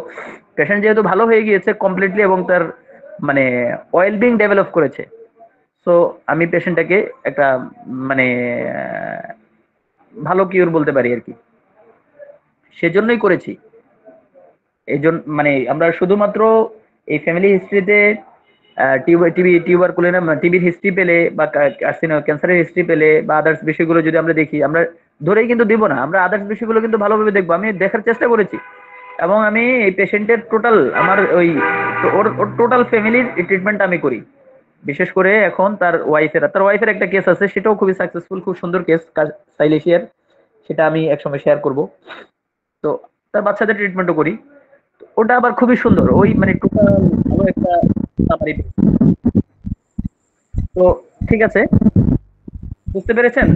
পেশেন্ট যেহেতু ভালো হয়ে গিয়েছে কমপ্লিটলি এবং তার মানে ওয়েল বিং ডেভেলপ করেছে, সো আমি পেশেন্টটাকে একটা মানে ভালো কিওর বলতে পারি আর কি, সেজন্যই করেছি। এই জন্য মানে আমরা শুধুমাত্র এই ফ্যামিলি হিস্ট্রিতে টিবির হিস্ট্রি পেলে বা ক্যান্সারের হিস্ট্রি পেলে বা আদার্স বিষয়গুলো যদি আমরা দেখি, আমরা ধরেই কিন্তু দিব না, আমরা আদার্স বিষয়গুলো কিন্তু ভালোভাবে দেখবো। আমি দেখার চেষ্টা করেছি এবং আমি এই পেশেন্টের টোটাল আমার ওই ওর টোটাল ফ্যামিলির ট্রিটমেন্ট আমি করি। বিশেষ করে এখন তার ওয়াইফের একটা কেস আছে, সেটাও খুবই সাকসেসফুল, খুব সুন্দর কেস, সাইলেশিয়ার, সেটা আমি একসময় শেয়ার করব। তো তার বাচ্চাদের ট্রিটমেন্টও করি, ওটা আবার খুবই সুন্দর, ওই মানে টোটাল ভালো একটা সামারি। তো ঠিক আছে, বুঝতে পেরেছেন?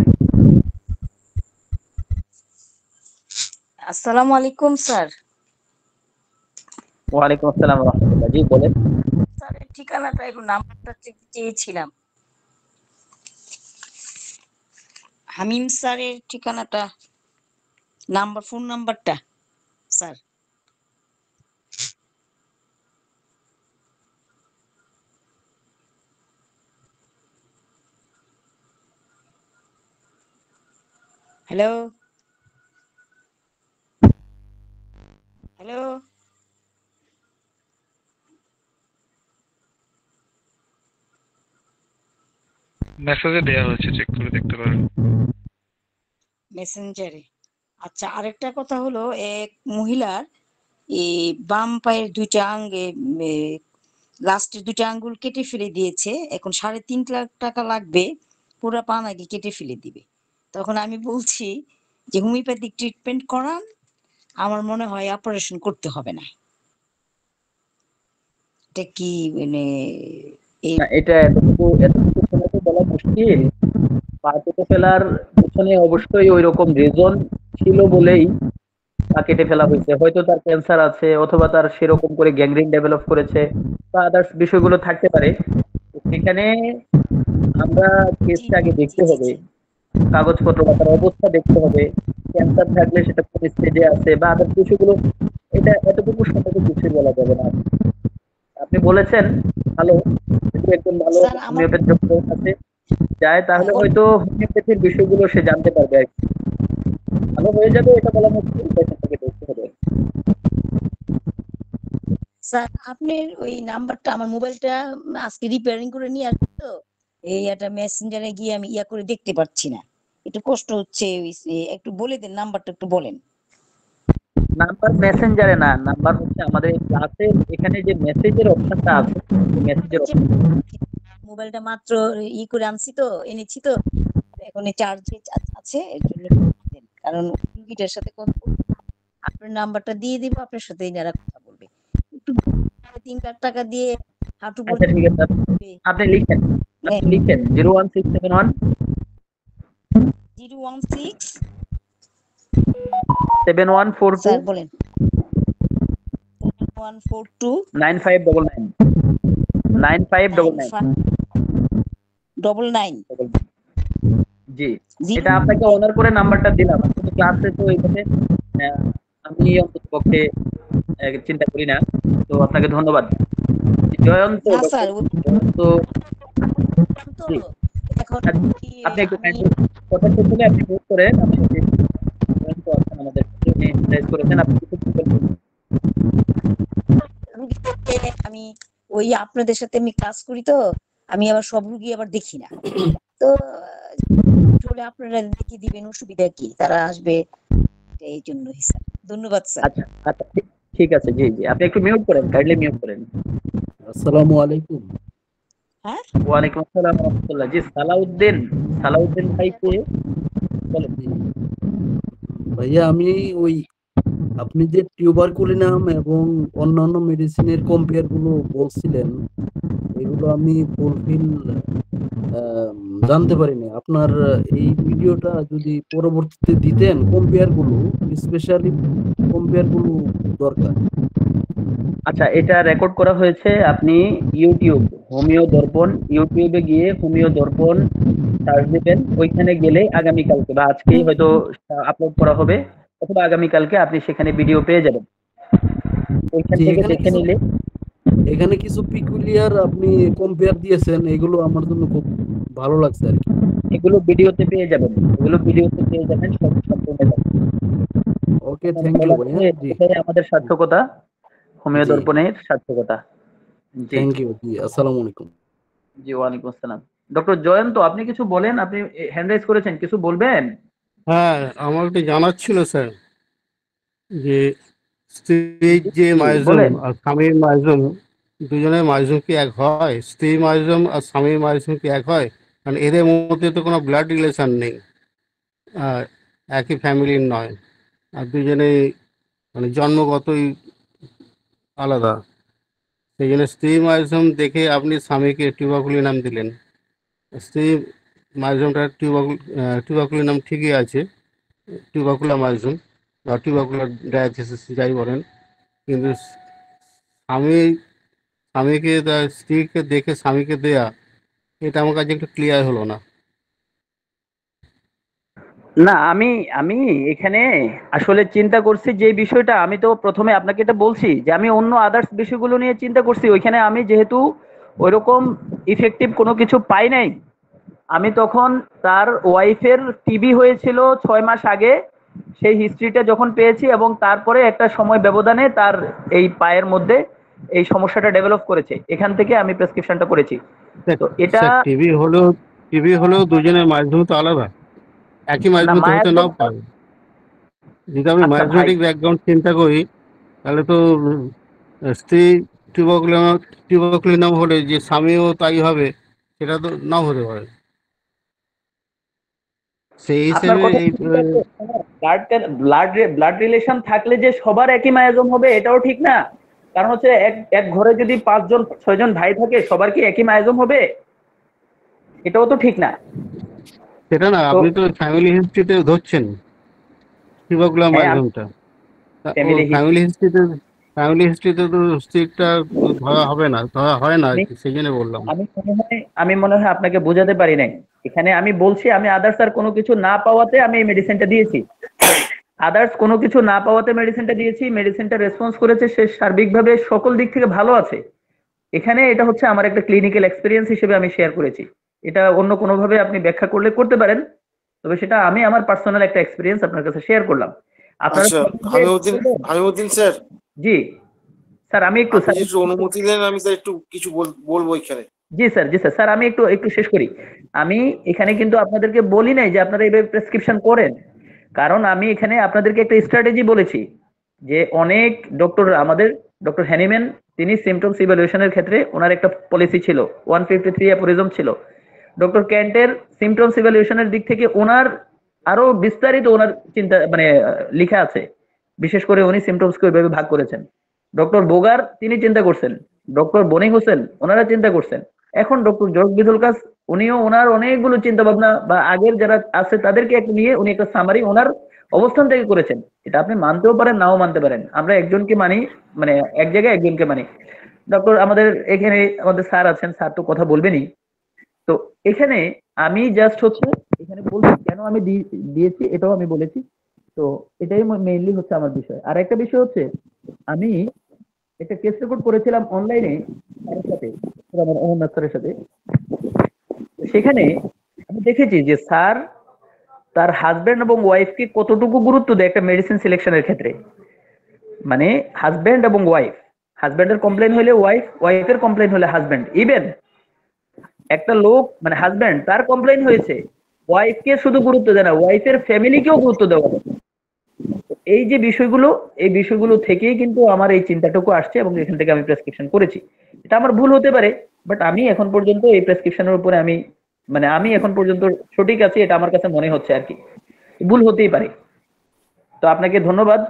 আসসালামু আলাইকুম স্যার। ওয়ালাইকুম আসসালাম ওয়া রাহমাতুল্লাহ। জি বলেন। স্যারের ঠিকানাটা একটু নাম্বারটা চেয়েছিলাম। হামিম স্যারের ঠিকানাটা, ফোন নাম্বারটা স্যার। হ্যালো হ্যালো মেসেজে দেওয়া হয়েছে, চেক করে দেখতে পারেন। মেসেঞ্জারে। আচ্ছা, আরেকটা কথা হলো, এক মহিলার এই বাম পায়ের দুইটা আঙ্গে লাস্টের দুইটা আঙ্গুল কেটে ফেলে দিয়েছে, এখন 3.5 লাখ টাকা লাগবে, পুরো পা নাকি কেটে ফেলে দিবে। তখন আমি বলছি যে হোমিওপ্যাথিক ট্রিটমেন্ট করান, আমার মনে হয় অপারেশন করতে হবে না। এটা কি মানে এই না, এটা এতটুকু সময় তো বলা মুশকিল। পা কেটে ফেলার পিছনে অবশ্যই ওই রকম রিজন ছিল বলেই পা কেটে ফেলা হয়েছে। হয়তো তার ক্যান্সার আছে, অথবা তার সেরকম করে গ্যাংগ্রিন ডেভেলপ করেছে, বা আদার্স বিষয়গুলো থাকতে পারে। তো সেখানে আমরা জি কেসটা আগে জি দেখতে জি হবে, জি কাগজপত্র বা তার অবস্থা দেখতে হবে, ক্যান্সার থাকলে সেটা কোন স্টেজে আছে বা আদার্স বিষয়গুলো। এটা এতটুকু সম্পর্কে কিছুই বলা যাবে না। আপনি বলেছেন ভালো, যদি একজন ভালো স্যার আমার হোমিওপ্যাথ ডক্টরের কাছে যায় তাহলে বল হয়তো হোমিওপ্যাথির বিষয়গুলো সে জানতে পারবে আর কি। ভালো হয়ে যাবে এটা বলা মুশকিল, পেশেন্টটাকে দেখতে হবে। স্যার আপনার ওই নাম্বারটা আমার মোবাইলটা আজকে রিপেয়ারিং করে নিয়ে আসছি তো এই একটা মেসেঞ্জারে গিয়ে আমি ইয়া করে দেখতে পাচ্ছি না, একটু কষ্ট হচ্ছে একটু বলে দেন নাম্বারটা একটু বলেন। নাম্বার মেসেঞ্জারে না, নাম্বার হচ্ছে আমাদের ক্লাসের এখানে যে মেসেজের অপশনটা আছে, মেসেজের যে অপশন। মোবাইলটা মাত্র করে আনছি তো এনেছি তো এখন চার্জে আছে এর জন্য দেন। কারণ রুগীটার সাথে কথা আপনার নাম্বারটা দিয়ে দিব, আপনার সাথে এনারা কথা বলবে। একটু 3 লাখ টাকা দিয়ে হাঁটু আচ্ছা ঠিক আছে, আপনি লিখেন, আপনি লিখেন 01671 016 7142 স্যার বলেন 142 9599 9599। 9599 জি, জিরো এটা আপনাকে অনার করে নাম্বারটা দিলাম। আসলে ক্লাসে তো এইভাবে আহ, আমি অন্তত পক্ষে চিন্তা করি না। তো আপনাকে ধন্যবাদ। জয়ন্ত, না ডক্টর স্যার জয়ন্ত। তো জি, এখন আর কি আপনি একটু আমি কাইন্ডলি কথা শেষ হলে আপনি নোট করেন। আমি যে জয়ন্ত আছেন আমাদের সাথে, উনি রেজ করেছেন, আপনি কিছু বলবেন। রুগীকে আমি ওই আপনাদের সাথে আমি কাজ করি তো আমি আবার সব রুগী আবার দেখি না তো আসলে আপনারা দেখিয়ে দিবেন, অসুবিধা কি, তারা আসবে এই জন্যই স্যার। ধন্যবাদ স্যার। আচ্ছা আচ্ছা, ঠিক আছে। জি জি, আপনি একটু মিউট করেন, কাইন্ডলি মিউট করেন। আসসালামু আলাইকুম। হ্যাঁ ওয়ালাইকুম আসসালাম রহমতুল্লাহ। জি, সালাউদ্দিন, সালাউদ্দিন ভাইকে বলেন। জি, ভাইয়া আমি ওই আপনি যে টিউবারকুলিনাম এবং অন্যান্য মেডিসিনের কম্পেয়ার গুলো বলছিলেন, এগুলো আমি ফুলফিল জানতে পারিনি। আপনার এই ভিডিওটা যদি পরবর্তীতে দিতেন, কম্পেয়ার গুলো, স্পেশালি কম্পেয়ার গুলো দরকার। আচ্ছা, এটা রেকর্ড করা হয়েছে। আপনি ইউটিউব হোমিও দর্পণ, ইউটিউবে গিয়ে হোমিও দর্পণ সার্চ দিবেন। ওইখানে গেলে আগামীকালকে বা আজকেই হয়তো আপলোড করা হবে, অথবা আগামীকালকে আপনি সেখানে ভিডিও পেয়ে যাবেন। ওইখান যে থেকে দেখে নিলে এখানে কিছু পিকুলিয়ার আপনি কম্পেয়ার দিয়েছেন, এগুলো আমার জন্য খুব ভালো লাগছে আর কি। এগুলো ভিডিওতে পেয়ে যাবেন, এগুলো ভিডিওতে পেয়ে যাবেন সব সম্পূর্ণ। ওকে, আপনার থ্যাংক ভালো ইউ লাগছে, ভাইয়া। জি এটাই আমাদের সার্থকতা, হোমিও জি, দর্পণের সার্থকতা। জি থ্যাংক ইউ। জি, আসসালামু আলাইকুম। জি, ওয়ালাইকুম আসসালাম। ডক্টর জয়ন্ত, আপনি কিছু বলেন, আপনি হ্যান্ড রাইজ করেছেন, কিছু বলবেন? হ্যাঁ, আমার একটু জানার ছিল স্যার, যে স্ত্রীর জি যে জি, মাইজম বলেন। আর স্বামীর মাইজম, দুজনের মাইজম কি এক হয়? স্ত্রীর মাইজম আর স্বামীর মাইজম কি এক হয়? কারণ এদের মধ্যে তো কোনো ব্লাড রিলেশন নেই, আর একই ফ্যামিলির নয়, আর দুজনেই মানে জন্মগতই আলাদা। সেই জন্য স্ত্রী মাইজম দেখে আপনি স্বামীকে টিউবারকুলি নাম দিলেন। স্ত্রী মাইজমটা টিউবারকুলি নাম ঠিকই আছে, টিউবারকুলার মাইজম বা টিউবারকুলার ডায়াথেসিস যাই বলেন, কিন্তু স্বামী স্বামীকে তার স্ত্রীকে দেখে স্বামীকে দেয়া, এটা আমার কাছে একটু ক্লিয়ার হলো না। না, আমি আমি এখানে আসলে চিন্তা করছি যে বিষয়টা, আমি তো প্রথমে আপনাকে এটা বলছি যে আমি অন্য আদার্স বিষয়গুলো নিয়ে চিন্তা করছি। ওইখানে আমি যেহেতু ওইরকম ইফেক্টিভ কোনো কিছু পাই নাই, আমি তখন তার ওয়াইফের টিবি হয়েছিল 6 মাস আগে, সেই হিস্ট্রিটা যখন পেয়েছি এবং তারপরে একটা সময় ব্যবধানে তার এই পায়ের মধ্যে এই সমস্যাটা ডেভেলপ করেছে, এখান থেকে আমি প্রেসক্রিপশনটা করেছি। স্যার তো এটা স্যার টিভি হলেও দুজনের মাধ্যম তো আলাদা, একই না, মাধ্যম তো মায়ের হতে নাও পারে। যদি আমি আচ্ছা ভাই, ম্যাথমেটিক ব্যাকগ্রাউন্ড চিন্তা করি, তাহলে তো স্ত্রী টিউবারকুলিনাম হলে যে স্বামীও তাই হবে, সেটা তো নাও হতে পারে। সেই আপনার হিসেবে কথা এই ঠিক আছে, ব্লাড রিলেশন থাকলে যে সবার একই মায়াজম হবে এটাও ঠিক না। কারণ হচ্ছে এক এক ঘরে যদি 5 জন 6 জন ভাই থাকে, সবার কি একই মায়াজম হবে? এটাও তো ঠিক না। সেটা না, তো আপনি তো ফ্যামিলি হিস্ট্রিতে ধরছেন টিউবারকুলার হ্যাঁ, আমি মাইজমটা। ও ফ্যামিলি হিস্ট্রি ফ্যামিলি হিস্ট্রিতে তো স্ত্রীটা ধরা হবে না, ধরা হয় না আর আমি কি, সেই জন্য বললাম। আমি মনে হয় আপনাকে বোঝাতে পারি নাই। এখানে আমি বলছি আমি আদার্স আর কোনো কিছু না পাওয়াতে আমি এই মেডিসিনটা দিয়েছি। আদার্স কোনো কিছু না পাওয়াতে মেডিসিনটা দিয়েছি, মেডিসিনটা রেসপন্স করেছে, সে সার্বিকভাবে সকল দিক থেকে ভালো আছে। এখানে এটা হচ্ছে আমার একটা ক্লিনিক্যাল এক্সপিরিয়েন্স হিসেবে আমি শেয়ার করেছি। এটা অন্য কোনোভাবে আপনি ব্যাখ্যা করলে করতে পারেন, তবে সেটা আমি আমার পার্সোনাল একটা এক্সপিরিয়েন্স আপনার কাছে শেয়ার করলাম। আপনারা আচ্ছা, সবাই যে হামিউদ্দিন স্যার, জি স্যার, আমি একটু আপনি স্যার, যে একটু অনুমতি দেন আমি স্যার একটু কিছু বলবো এখানে। জি স্যার স্যার, আমি একটু একটু শেষ করি। আমি এখানে কিন্তু আপনাদেরকে বলি নাই যে আপনারা এইভাবে প্রেসক্রিপশন করেন। কারণ আমি এখানে আপনাদেরকে একটা স্ট্র্যাটেজি বলেছি যে অনেক ডক্টর, আমাদের ডক্টর হ্যানিম্যান, তিনি সিমটমস ইভ্যালুয়েশনের ক্ষেত্রে ওনার একটা পলিসি ছিল, 153 অ্যাফোরিজম ছিল। ডক্টর ক্যান্টের সিমটমস ইভ্যালুয়েশনের দিক থেকে ওনার আরো বিস্তারিত ওনার চিন্তা মানে লেখা আছে। বিশেষ করে উনি সিমটমসকে ওইভাবে ভাগ করেছেন। ডক্টর বোগার তিনি চিন্তা করছেন, ডক্টর বনি হোসেন ওনারা চিন্তা করছেন। এখন ডক্টর জর্জ বিথুলকাস উনিও ওনার অনেকগুলো চিন্তা ভাবনা বা আগের যারা আছে তাদেরকে একটু নিয়ে উনি একটা সামারি ওনার অবস্থান থেকে করেছেন। এটা আপনি মানতেও পারেন, নাও মানতে পারেন। আমরা একজনকে মানি, মানে এক জায়গায় একজনকে মানি। ডক্টর আমাদের এখানে আমাদের স্যার আছেন, স্যার তো কথা বলবেনই। তো এখানে আমি জাস্ট হচ্ছে এখানে বলছি কেন আমি দিয়েছি এটাও আমি বলেছি। তো এটাই মেইনলি হচ্ছে আমার বিষয়। আর একটা বিষয় হচ্ছে আমি একটা কেস রেকর্ড করেছিলাম অনলাইনে স্যারের সাথে, আমার অমরনাথ স্যারের সাথে। সেখানে আমি দেখেছি যে স্যার তার হাজবেন্ড এবং ওয়াইফকে কতটুকু গুরুত্ব দেয় একটা মেডিসিন সিলেকশনের ক্ষেত্রে। মানে হাজবেন্ড এবং ওয়াইফ, হাজবেন্ডের কমপ্লেন হলে ওয়াইফ, ওয়াইফের কমপ্লেন হলে হাজবেন্ড। ইভেন একটা লোক মানে হাজবেন্ড তার কমপ্লেন হয়েছে, ওয়াইফকে শুধু গুরুত্ব দেয় না, ওয়াইফের ফ্যামিলিকেও গুরুত্ব দেওয়া হয়। এই যে বিষয়গুলো, এই বিষয়গুলো থেকেই কিন্তু আমার এই চিন্তাটুকু আসছে এবং এখান থেকে আমি প্রেসক্রিপশন করেছি। এটা আমার ভুল হতে পারে, বাট আমি এখন পর্যন্ত এই প্রেসক্রিপশনের উপরে আমি মানে আমি এখন পর্যন্ত সঠিক আছি, এটা আমার কাছে মনে হচ্ছে আর কি। ভুল হতেই পারে। তো আপনাকে ধন্যবাদ।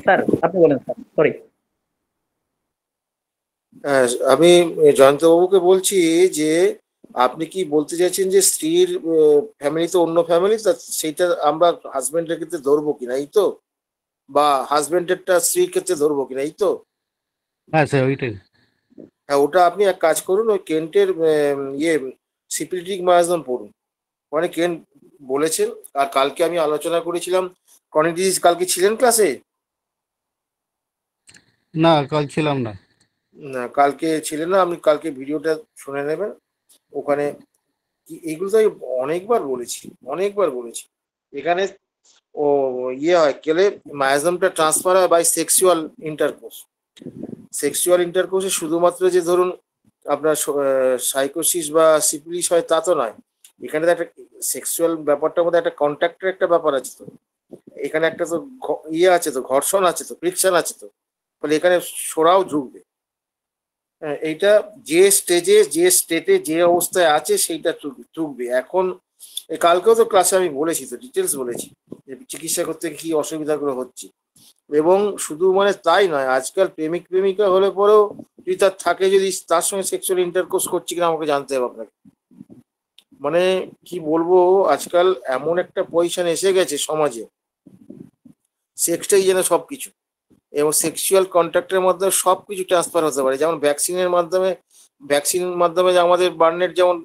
স্যার আপনি বলেন স্যার, সরি। আমি জয়ন্তবাবুকে বলছি যে আপনি কি বলতে চাইছেন যে স্ত্রীর ফ্যামিলি তো অন্য ফ্যামিলি, সেইটা আমরা হাজবেন্ডের ক্ষেত্রে ধরবো কিনা, এই তো? বা হাজবেন্ডেরটা স্ত্রীর ক্ষেত্রে ধরবো কিনা, এই তো? হ্যাঁ স্যার, ওইটাই। হ্যাঁ, ওটা আপনি এক কাজ করুন, ওই কেন্টের সিপিলিটিক মায়াজম পড়ুন। মানে কেন্ট বলেছেন। আর কালকে আমি আলোচনা করেছিলাম ক্রনিক ডিজিজ। কালকে ছিলেন ক্লাসে? না, কাল ছিলাম না। না, কালকে ছিলেন না, আপনি কালকে ভিডিওটা শুনে নেবেন। ওখানে এইগুলো তো আমি অনেকবার বলেছি এখানে। ও হয় গেলে মায়াজমটা ট্রান্সফার হয় বাই সেক্সুয়াল ইন্টারকোর্সে শুধুমাত্র যে ধরুন আপনার সাইকোসিস বা সিপিলিস হয় তা তো নয়। এখানে তো একটা সেক্সুয়াল ব্যাপারটার মধ্যে একটা কন্ট্যাক্টের একটা ব্যাপার আছে তো। এখানে একটা তো আছে তো, ঘর্ষণ আছে তো, ফ্রিকশন আছে তো। ফলে এখানে সোরাও ঝুঁকবে। এইটা যে স্টেটে যে অবস্থায় আছে সেইটা চুকবে। এখন কালকেও তো ক্লাসে আমি বলেছি, তো ডিটেলস বলেছি যে চিকিৎসা করতে কি অসুবিধাগুলো হচ্ছে। এবং শুধু মানে তাই নয়, আজকাল প্রেমিকা হলে পরেও যদি তার থাকে, যদি তার সঙ্গে সেক্সুয়াল ইন্টারকোর্স করছে কিনা আমাকে জানতে হবে আপনাকে। মানে কি বলবো, আজকাল এমন একটা পজিশন এসে গেছে সমাজে, সেক্সটাই যেন সবকিছু। এবং সেক্সুয়াল কন্ট্যাক্টের মাধ্যমে সবকিছু ট্রান্সফার হতে পারে। যেমন ভ্যাকসিনের মাধ্যমে আমাদের বার্নেট যেমন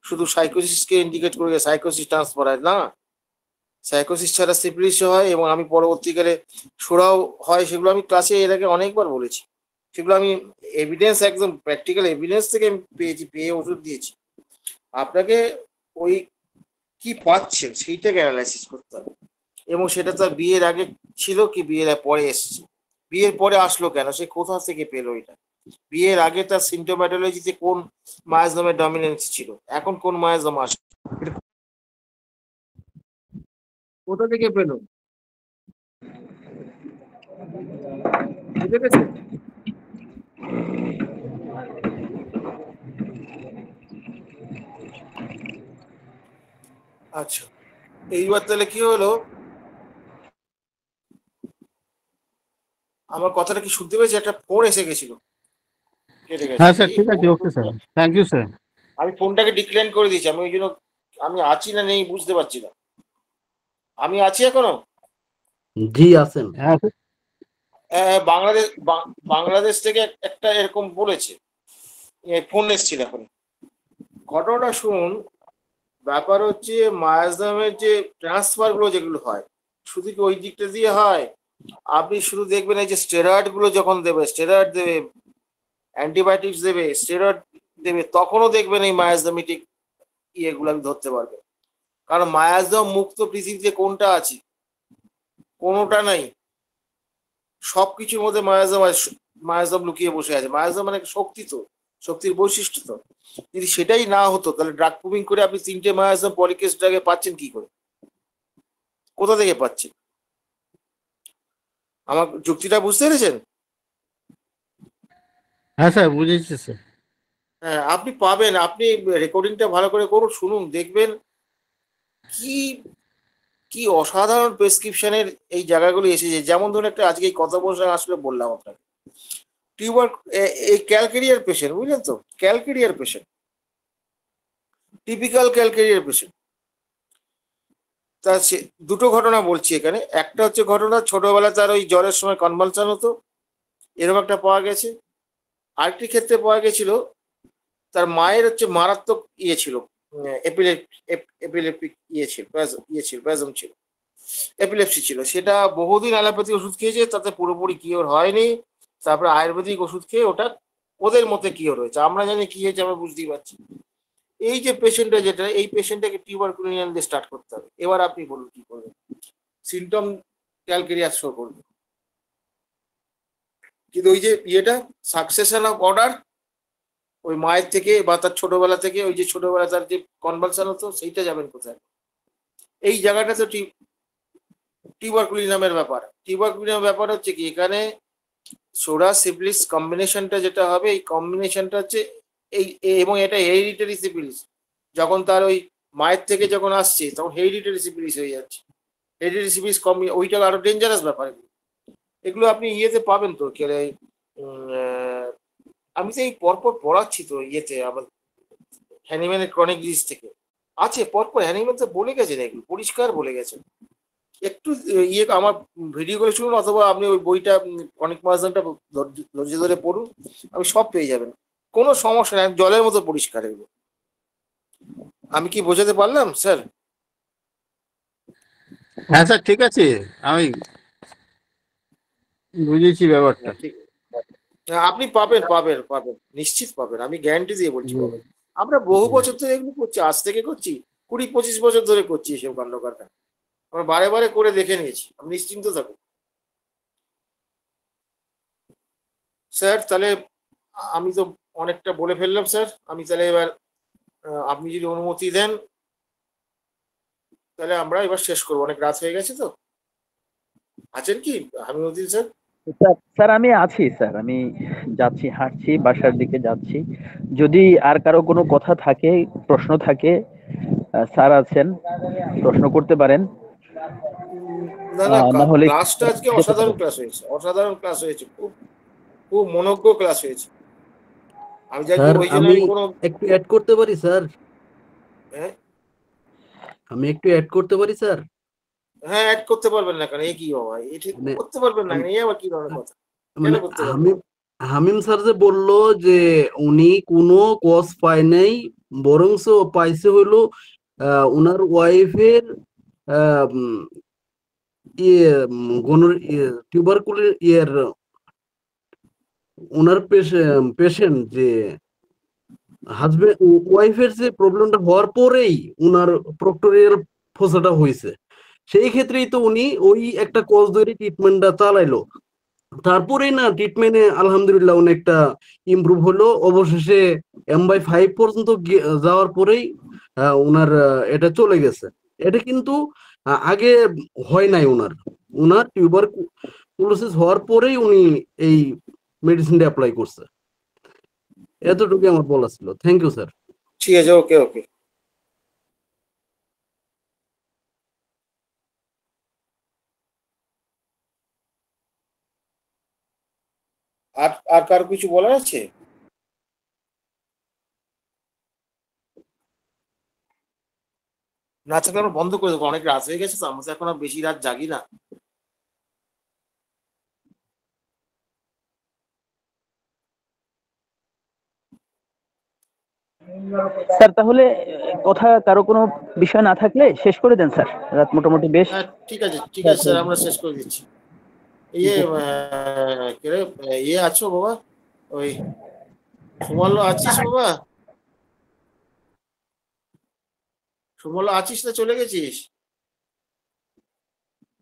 শুধু সাইকোসিসকে ইন্ডিকেট করে সাইকোসিস ট্রান্সফার হয় না, সাইকোসিস ছাড়া সিপিলিস হয় এবং আমি পরবর্তীকালে সোরাও হয়। সেগুলো আমি ক্লাসে এর আগে অনেকবার বলেছি। সেগুলো আমি এভিডেন্স, একদম প্র্যাকটিক্যাল এভিডেন্স থেকে আমি পেয়ে ওষুধ দিয়েছি আপনাকে। ওই কি পাচ্ছেন সেইটাকে অ্যানালাইসিস করতে হবে। এবং সেটা তার বিয়ের আগে ছিল কি বিয়ের পরে এসছে, বিয়ের পরে আসলো কেন, সে কোথা থেকে পেলো এটা, বিয়ের আগে তার সিমটোম্যাটোলজিতে কোন মায়াজমের ডমিনেন্স ছিল, এখন কোন মায়াজম আসে, কোথা থেকে পেলো, বুঝতে পেরেছেন? আচ্ছা, এইবার তাহলে কি হলো, আমার কথাটা কি শুনতে পেয়েছি? একটা ফোন এসে গেছিল, কেটে গেছে। হ্যাঁ স্যার, ঠিক আছে, okay sir, thank you sir. আমি ফোনটাকে ডিক্লাইন করে দিয়েছি, আমি ওই জন্য আমি আছি না নেই বুঝতে পারছি না। আমি আছি এখনো? জি আছেন। হ্যাঁ স্যার। বাংলাদেশ থেকে একটা এরকম বলেছে, ফোন এসেছিল এখন। ঘটনাটা শুনুন। ব্যাপার হচ্ছে মায়াজামের যে ট্রান্সফার গুলো যেগুলো হয়, শুধু কি ওই দিকটা দিয়ে হয়? আপনি শুধু দেখবেন এই যে স্টেরয়েড গুলো যখন দেবে, স্টেরয়েড দেবে, অ্যান্টিবায়োটিক্স দেবে, স্টেরয়েড দেবে, তখনও দেখবেন এই মায়াজামিটিক ইয়েগুলো আমি ধরতে পারবে। কারণ মায়াজম মুক্ত পৃথিবীতে কোনটা আছে? কোনোটা নাই। সবকিছুর মধ্যে মায়াজম লুকিয়ে বসে আছে। মায়াজম মানে শক্তি, তো শক্তির বৈশিষ্ট্য। তো যদি সেটাই না হতো তাহলে ড্রাগ প্রুভিং করে আপনি 3টে মায়াজম পলিকেস ড্রাগে পাচ্ছেন কি করে? কোথা থেকে পাচ্ছেন? আমার যুক্তিটা বুঝতে পেরেছেন? হ্যাঁ স্যার, বুঝেছি স্যার। হ্যাঁ, আপনি পাবেন। আপনি রেকর্ডিংটা ভালো করে করুন, শুনুন, দেখবেন কি কি অসাধারণ প্রেসক্রিপশনের এই জায়গাগুলো এসেছে। যেমন ধরুন একটা আজকে এই কথা বসে আসলে বললাম আপনাকে, টিউবার, এই ক্যালকেরিয়ার পেশেন্ট, বুঝলেন তো, ক্যালকেরিয়ার পেশেন্ট, টিপিক্যাল ক্যালকেরিয়ার পেশেন্ট। তা সে দুটো ঘটনা বলছি এখানে। একটা হচ্ছে ঘটনা, ছোটবেলা তার ওই জ্বরের সময় কনভালশন হতো, এরকম একটা পাওয়া গেছে। আরেকটি ক্ষেত্রে পাওয়া গেছিল, তার মায়ের হচ্ছে মারাত্মক ইয়ে ছিল, এপিলেপটিক ইয়ে ছিল, প্যাজম ছিল, এপিলেপসি ছিল। সেটা বহুদিন অ্যালোপ্যাথি ওষুধ খেয়েছে, তাতে পুরোপুরি কিওর হয়নি। তারপরে আয়ুর্বেদিক ওষুধ খেয়ে ওটা ওদের মধ্যে কিওর হয়েছে। আমরা জানি কি হয়েছে, আমরা বুঝতেই পারছি। এই যে পেশেন্টটা, যেটা এই পেশেন্টটাকে টিউবারকুলিন দিয়ে স্টার্ট করতে হবে। এবার আপনি বলুন কি করবেন? সিমটম ক্যালকেরিয়া শো করবে, কিন্তু ওই যে ইয়েটা, সাকসেশন অফ অর্ডার, ওই মায়ের থেকে বা তার ছোটবেলা থেকে, ওই যে ছোটবেলা তার যে কনভালশন হতো, সেইটা যাবেন কোথায়? এই জায়গাটা তো টিউবারকুলিনামের ব্যাপার। টিউবারকুলিনামের ব্যাপার হচ্ছে কি, এখানে সোরা সিফিলিস কম্বিনেশনটা যেটা হবে, এই কম্বিনেশনটা হচ্ছে এই, এবং এটা হেরিডিটারি সিফিলিস। যখন তার ওই মায়ের থেকে যখন আসছে, তখন হেরিডিটারি সিফিলিস হয়ে যাচ্ছে। হেরিডিটারি সিফিলিস ওইটা আরো ডেঞ্জারাস ব্যাপার। এগুলো আপনি ইয়েতে পাবেন তো, আমি তো এই পরপর পড়াচ্ছি তো ইয়েতে, আবার হ্যানিম্যানের ক্রনিক ডিজিজ থেকে আছে পরপর। হ্যানিম্যান তো বলে গেছেন, এগুলো পরিষ্কার বলে গেছেন। একটু ইয়ে আমার ভিডিও করে শুনুন, অথবা আপনি ওই বইটা অনেক মাসটা ধৈর্য ধরে পড়ুন, আপনি সব পেয়ে যাবেন। কোনো সমস্যা নেই, জলের মতো পরিষ্কার এগুলো। আমি কি বোঝাতে পারলাম স্যার? হ্যাঁ স্যার, ঠিক আছে, আমি বুঝেছি ব্যাপারটা। ঠিক, আপনি পাবেন পাবেন পাবেন, নিশ্চিত পাবেন, আমি গ্যারান্টি দিয়ে বলছি পাবেন। আমরা বহু বছর ধরে এগুলো করছি, আজ থেকে করছি, 20-25 বছর ধরে করছি এসব কাণ্ড কারখানা। আমরা বারে বারে করে দেখে নিয়েছি, আপনি নিশ্চিন্ত থাকুন স্যার। তাহলে আমি তো অনেকটা বলে ফেললাম স্যার। আমি তাহলে এবার আপনি যদি অনুমতি দেন, তাহলে আমরা এবার শেষ করবো, অনেক রাত হয়ে গেছে তো। আছেন কি হামিদুদ্দিন স্যার? স্যার স্যার আমি আছি স্যার, আমি যাচ্ছি, হাঁটছি, বাসার দিকে যাচ্ছি। যদি আর কারো কোনো কথা থাকে, প্রশ্ন থাকে, স্যার আছেন, প্রশ্ন করতে পারেন। না না, না হলে ক্লাসটা আজকে অসাধারণ ক্লাস হয়েছে, অসাধারণ ক্লাস হয়েছে, খুব খুব মনোজ্ঞ ক্লাস হয়েছে। আমি যাই স্যার ওই জন্য আমি আমি কোনো একটু অ্যাড করতে পারি স্যার? হ্যাঁ আমি একটু অ্যাড করতে পারি স্যার? হ্যাঁ, অ্যাড করতে পারবেন না কেন? এ কি বাবা, এ ঠিক মানে করতে পারবেন না কেন? এই আবার কি ধরনের কথা? কেন মানে করতে পারবেন? হামিম হামিম স্যার যে বললো যে উনি কোনো কজ পায় নাই, বরংস পাইছে হইলো ওনার ওয়াইফের ইয়ে টিউবারকুলার ইয়ের, ওনার পেশেন্ট যে হাজবেন্ড ওয়াইফের যে প্রবলেমটা হওয়ার পরেই উনার প্রক্টোরিয়াল ফোসাটা হয়েছে। সেই ক্ষেত্রেই তো উনি ওই একটা কজ ধরে ট্রিটমেন্টটা চালাইলো। তারপরেই না ট্রিটমেন্টে আলহামদুলিল্লাহ অনেকটা ইমপ্রুভ হলো। অবশেষে M/5 পর্যন্ত যাওয়ার পরেই ওনার এটা চলে গেছে। এটা কিন্তু আগে হয় নাই ওনার। ওনার টিউবারকুলোসিস হওয়ার পরেই উনি এই মেডিসিনটা অ্যাপ্লাই করছে। এতটুকু আমার বলা ছিল। Thank you sir. ঠিক আছে, ওকে ওকে। আর আর কারো কিছু বলার আছে? না থাকলে আমরা বন্ধ করে দেবো, অনেক রাত হয়ে গেছে তো, আমরা তো এখন আর বেশি রাত জাগি না। স্যার তাহলে কথা কারো কোনো বিষয় না থাকলে শেষ করে দেন স্যার, রাত মোটামুটি বেশ। হ্যাঁ ঠিক আছে স্যার, আমরা শেষ করে দিচ্ছি। ইয়ে কে রে, ইয়ে আছো বাবা, ওই সুমল্ল আছিস বাবা? সুমল্ল আছিস না চলে গেছিস?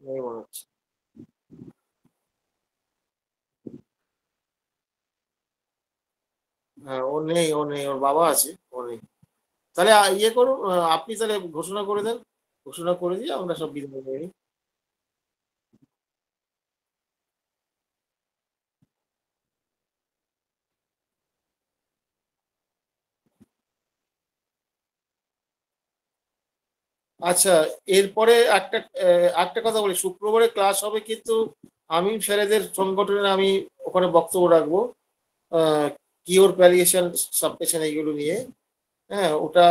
নেই মনে হচ্ছে। হ্যাঁ ও নেই, ওর বাবা আছে, ও নেই। তাহলে ইয়ে করুন, আপনি তাহলে ঘোষণা করে দেন, ঘোষণা করে দিয়ে আমরা সব বিদায় নিয়ে নিই। আচ্ছা, এরপরে একটা কথা বলি, শুক্রবারে ক্লাস হবে, কিন্তু আমি স্যারেদের সংগঠনের আমি ওখানে বক্তব্য রাখবো, কিওর প্যালিয়েশন সাবপেশন এইগুলো নিয়ে। হ্যাঁ ওটা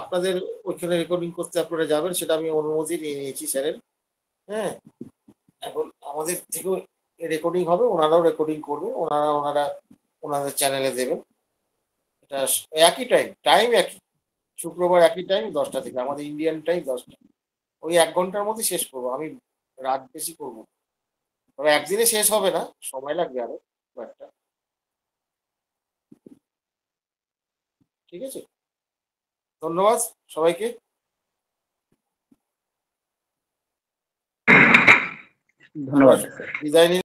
আপনাদের ওইখানে রেকর্ডিং করতে আপনারা যাবেন, সেটা আমি অনুমতি নিয়ে নিয়েছি স্যারের। হ্যাঁ এখন আমাদের থেকেও রেকর্ডিং হবে, ওনারাও রেকর্ডিং করবে, ওনারা ওনাদের চ্যানেলে দেবেন। এটা একই টাইম একই, শুক্রবার একই টাইম 10টা থেকে, আমাদের ইন্ডিয়ান টাইম 10টা। ওই 1 ঘন্টার মধ্যে শেষ করবো, আমি রাত বেশি করবো, তবে একদিনে শেষ হবে না, সময় লাগবে আরো একটা। ঠিক আছে, ধন্যবাদ সবাইকে, ধন্যবাদ। বিদায় নিন।